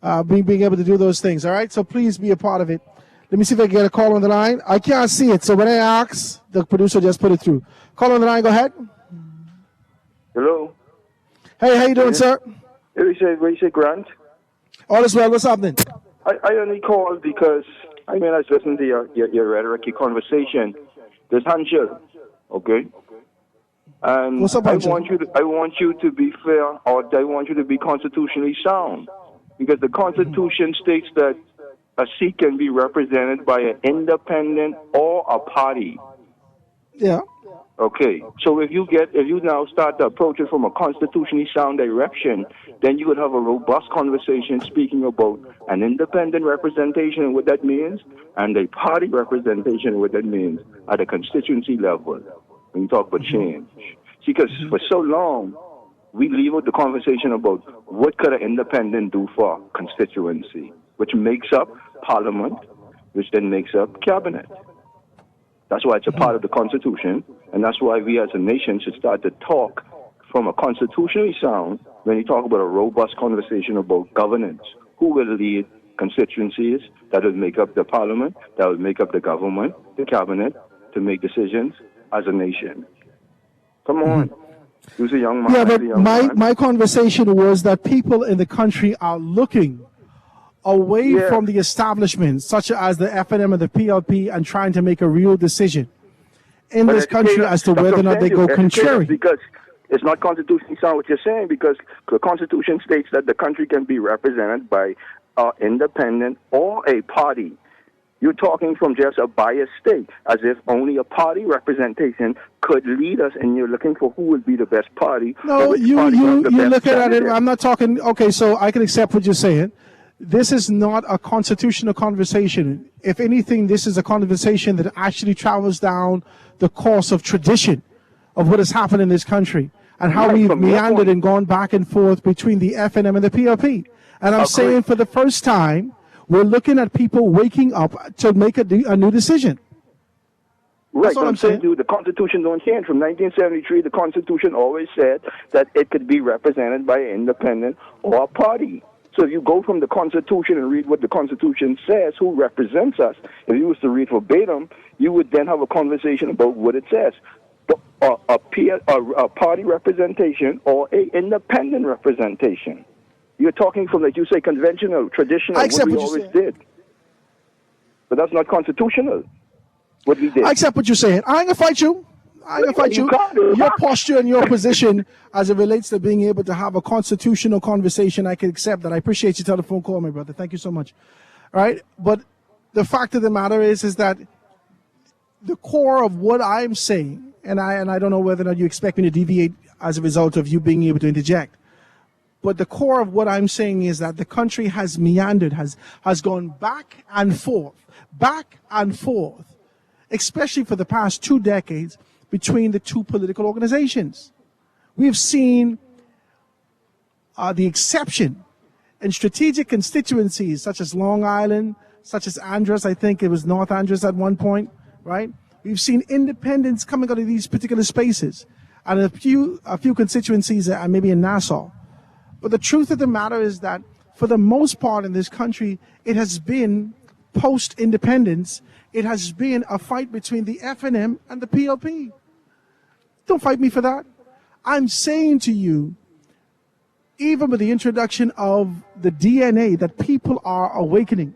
Being able to do those things, all right? So please be a part of it. Let me see if I can get a call on the line. I can't see it, so when I ask, the producer just put it through. Call on the line, go ahead. Hello. Hey, how you doing, sir? What you say, Grant? All is well. What's happening? I only called because, I was listening to your rhetoric, your conversation. There's Hanshel, okay? And what's up, I want you to be fair, or I want you to be constitutionally sound. Because the Constitution states that a seat can be represented by an independent or a party. Yeah. Okay, so if you now start to approach it from a constitutionally sound direction, then you would have a robust conversation speaking about an independent representation and what that means, and a party representation and what that means at a constituency level. When you talk about change. See, because for so long, we leave out the conversation about what could an independent do for constituency, which makes up parliament, which then makes up cabinet. That's why it's a part of the Constitution, and that's why we as a nation should start to talk from a constitutionally sound when you talk about a robust conversation about governance. Who will lead constituencies that will make up the parliament, that will make up the government, the cabinet, to make decisions as a nation. Come on. Who's a young man? Yeah, but my conversation was that people in the country are looking away from the establishment, such as the FNM and the PLP, and trying to make a real decision in this country as to whether or not they go contrary. Because it's not constitutionally sound what you're saying, because the Constitution states that the country can be represented by an independent or a party. You're talking from just a biased state, as if only a party representation could lead us, and you're looking for who would be the best party. No, you're looking at it. I'm not talking. Okay, so I can accept what you're saying. This is not a constitutional conversation. If anything, this is a conversation that actually travels down the course of tradition of what has happened in this country and how we've meandered and gone back and forth between the FNM and the PLP. And I'm saying for the first time, we're looking at people waking up to make a new decision. Right, That's what I'm saying. The Constitution don't change. From 1973, the Constitution always said that it could be represented by an independent or a party. So if you go from the Constitution and read what the Constitution says, who represents us, if you was to read verbatim, you would then have a conversation about what it says. A party representation or a independent representation. You're talking from, like you say, conventional, traditional, what we always did. But that's not constitutional, what we did. I accept what you're saying. I ain't going to fight you. I'm going to fight you. Your posture and your position as it relates to being able to have a constitutional conversation, I can accept that. I appreciate your telephone call, my brother. Thank you so much. All right? But the fact of the matter is that the core of what I'm saying, and I don't know whether or not you expect me to deviate as a result of you being able to interject, but the core of what I'm saying is that the country has meandered, has gone back and forth, especially for the past 2 decades between the two political organizations. We've seen the exception in strategic constituencies such as Long Island, such as Andros, I think it was North Andros at one point, right? We've seen independents coming out of these particular spaces, and a few constituencies, maybe in Nassau. But the truth of the matter is that for the most part in this country, it has been post-independence. It has been a fight between the FNM and the PLP. Don't fight me for that. I'm saying to you, even with the introduction of the DNA, that people are awakening.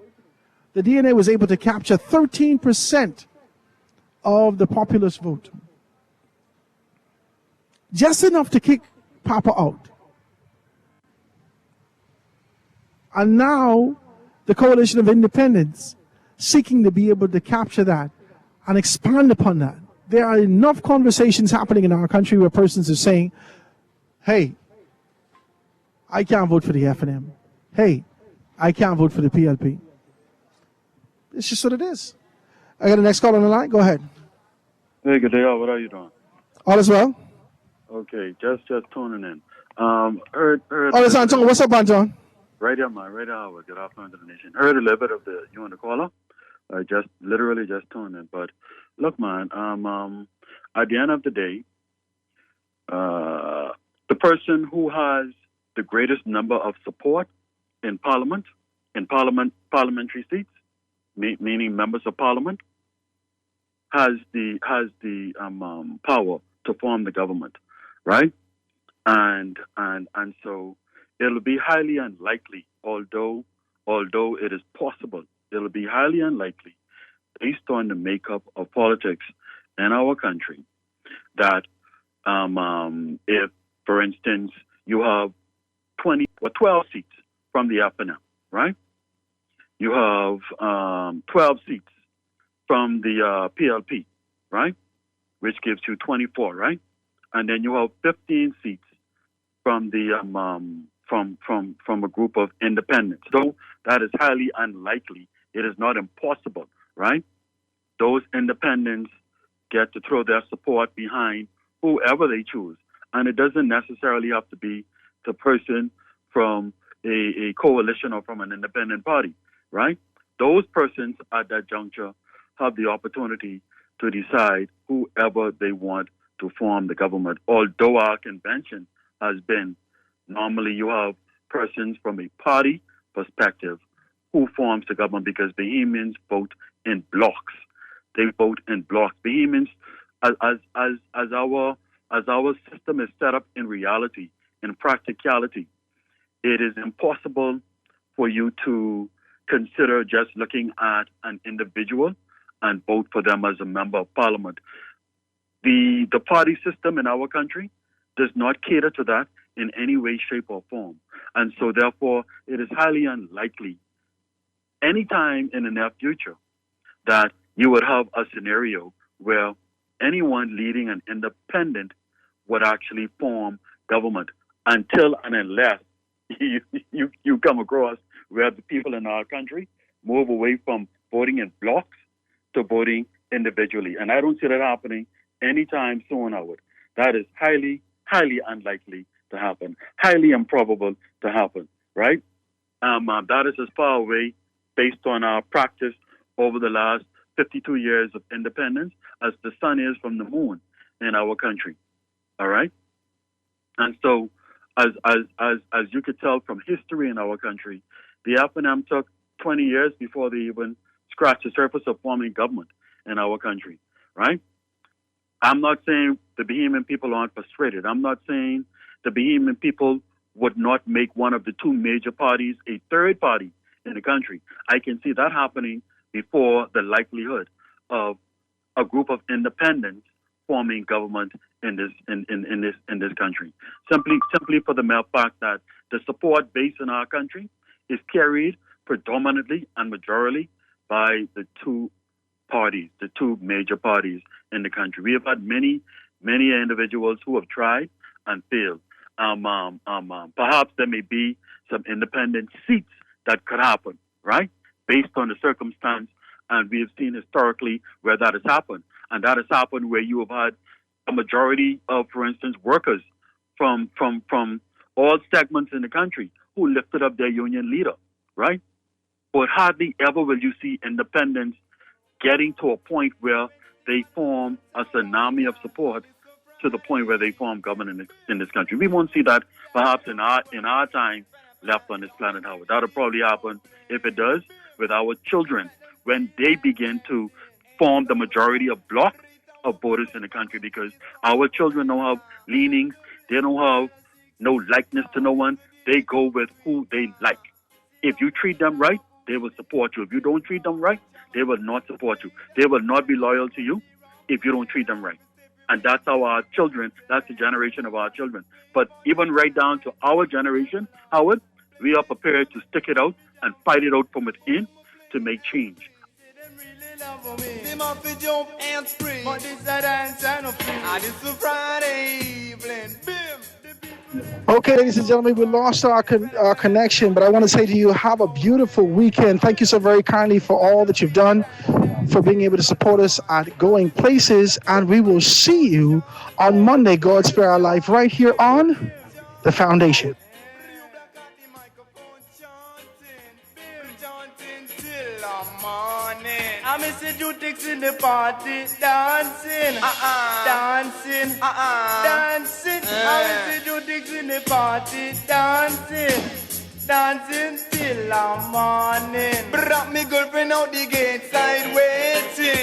The DNA was able to capture 13% of the populist vote. Just enough to kick Papa out. And now the Coalition of Independents seeking to be able to capture that and expand upon that. There are enough conversations happening in our country where persons are saying, hey, I can't vote for the FNM. Hey, I can't vote for the PLP. It's just what it is. I got a next call on the line. Go ahead. Hey, good day. What are you doing? All is well. Okay, just tuning in. Heard. All is Anton. What's up, Anton? Right here, man. Right here. Good afternoon to the nation. Heard a little bit of you and the caller. I just tuned in. But look, man. At the end of the day, the person who has the greatest number of support in parliamentary seats, meaning members of parliament, has the power to form the government, right? And so it'll be highly unlikely, although it is possible, it'll be highly unlikely, based on the makeup of politics in our country, that if, for instance, you have 20 or 12 seats from the FNM, right? You have 12 seats from the PLP, right? Which gives you 24, right? And then you have 15 seats from the from a group of independents. So that is highly unlikely. It is not impossible, right? Those independents get to throw their support behind whoever they choose. And it doesn't necessarily have to be the person from a coalition or from an independent party, right? Those persons at that juncture have the opportunity to decide whoever they want to form the government. Although our convention has been, normally you have persons from a party perspective who forms the government, because Bahamians vote in blocks. They vote in blocks. Bahamians, as our system is set up in reality, in practicality, it is impossible for you to consider just looking at an individual and vote for them as a member of parliament. The party system in our country does not cater to that in any way, shape, or form. And so therefore, it is highly unlikely anytime in the near future that you would have a scenario where anyone leading an independent would actually form government, until and unless you come across where the people in our country move away from voting in blocks to voting individually. And I don't see that happening anytime soon, Howard. That is highly, highly unlikely to happen, highly improbable to happen, right? That is as far away, based on our practice over the last 52 years of independence, as the sun is from the moon in our country, all right? And so, as you could tell from history in our country, the FNM took 20 years before they even scratched the surface of forming government in our country, right? I'm not saying the Bahamian people aren't frustrated. I'm not saying the Bahamian people would not make one of the two major parties a third party in the country. I can see that happening before the likelihood of a group of independents forming government in this country. Simply for the mere fact that the support base in our country is carried predominantly and majorly by the two major parties in the country. We have had many individuals who have tried and failed. Perhaps there may be some independent seats that could happen, right? Based on the circumstance, and we have seen historically where that has happened. And that has happened where you have had a majority of, for instance, workers from all segments in the country who lifted up their union leader, right? But hardly ever will you see independents getting to a point where they form a tsunami of support to the point where they form government in this country. We won't see that perhaps in our time left on this planet, Howard. That'll probably happen, if it does, with our children when they begin to form the majority of block of voters in the country, because our children don't have leanings, they don't have no likeness to no one. They go with who they like. If you treat them right, they will support you. If you don't treat them right, they will not support you. They will not be loyal to you if you don't treat them right. And that's how our children, that's the generation of our children. But even right down to our generation, Howard, we are prepared to stick it out and fight it out from within to make change. Them off the jump and spring, but this a dance and a free. And it's a Friday evening. Okay, ladies and gentlemen, we lost our connection, but I want to say to you, have a beautiful weekend. Thank you so very kindly for all that you've done, for being able to support us at Going Places, and we will see you on Monday, God Spare Our Life, right here on The Foundation. I miss the Jutix in the party, dancing, dancing, dancing. I miss the Jutix in the party, dancing, dancing till the morning. Brought me girlfriend out the gate side waiting.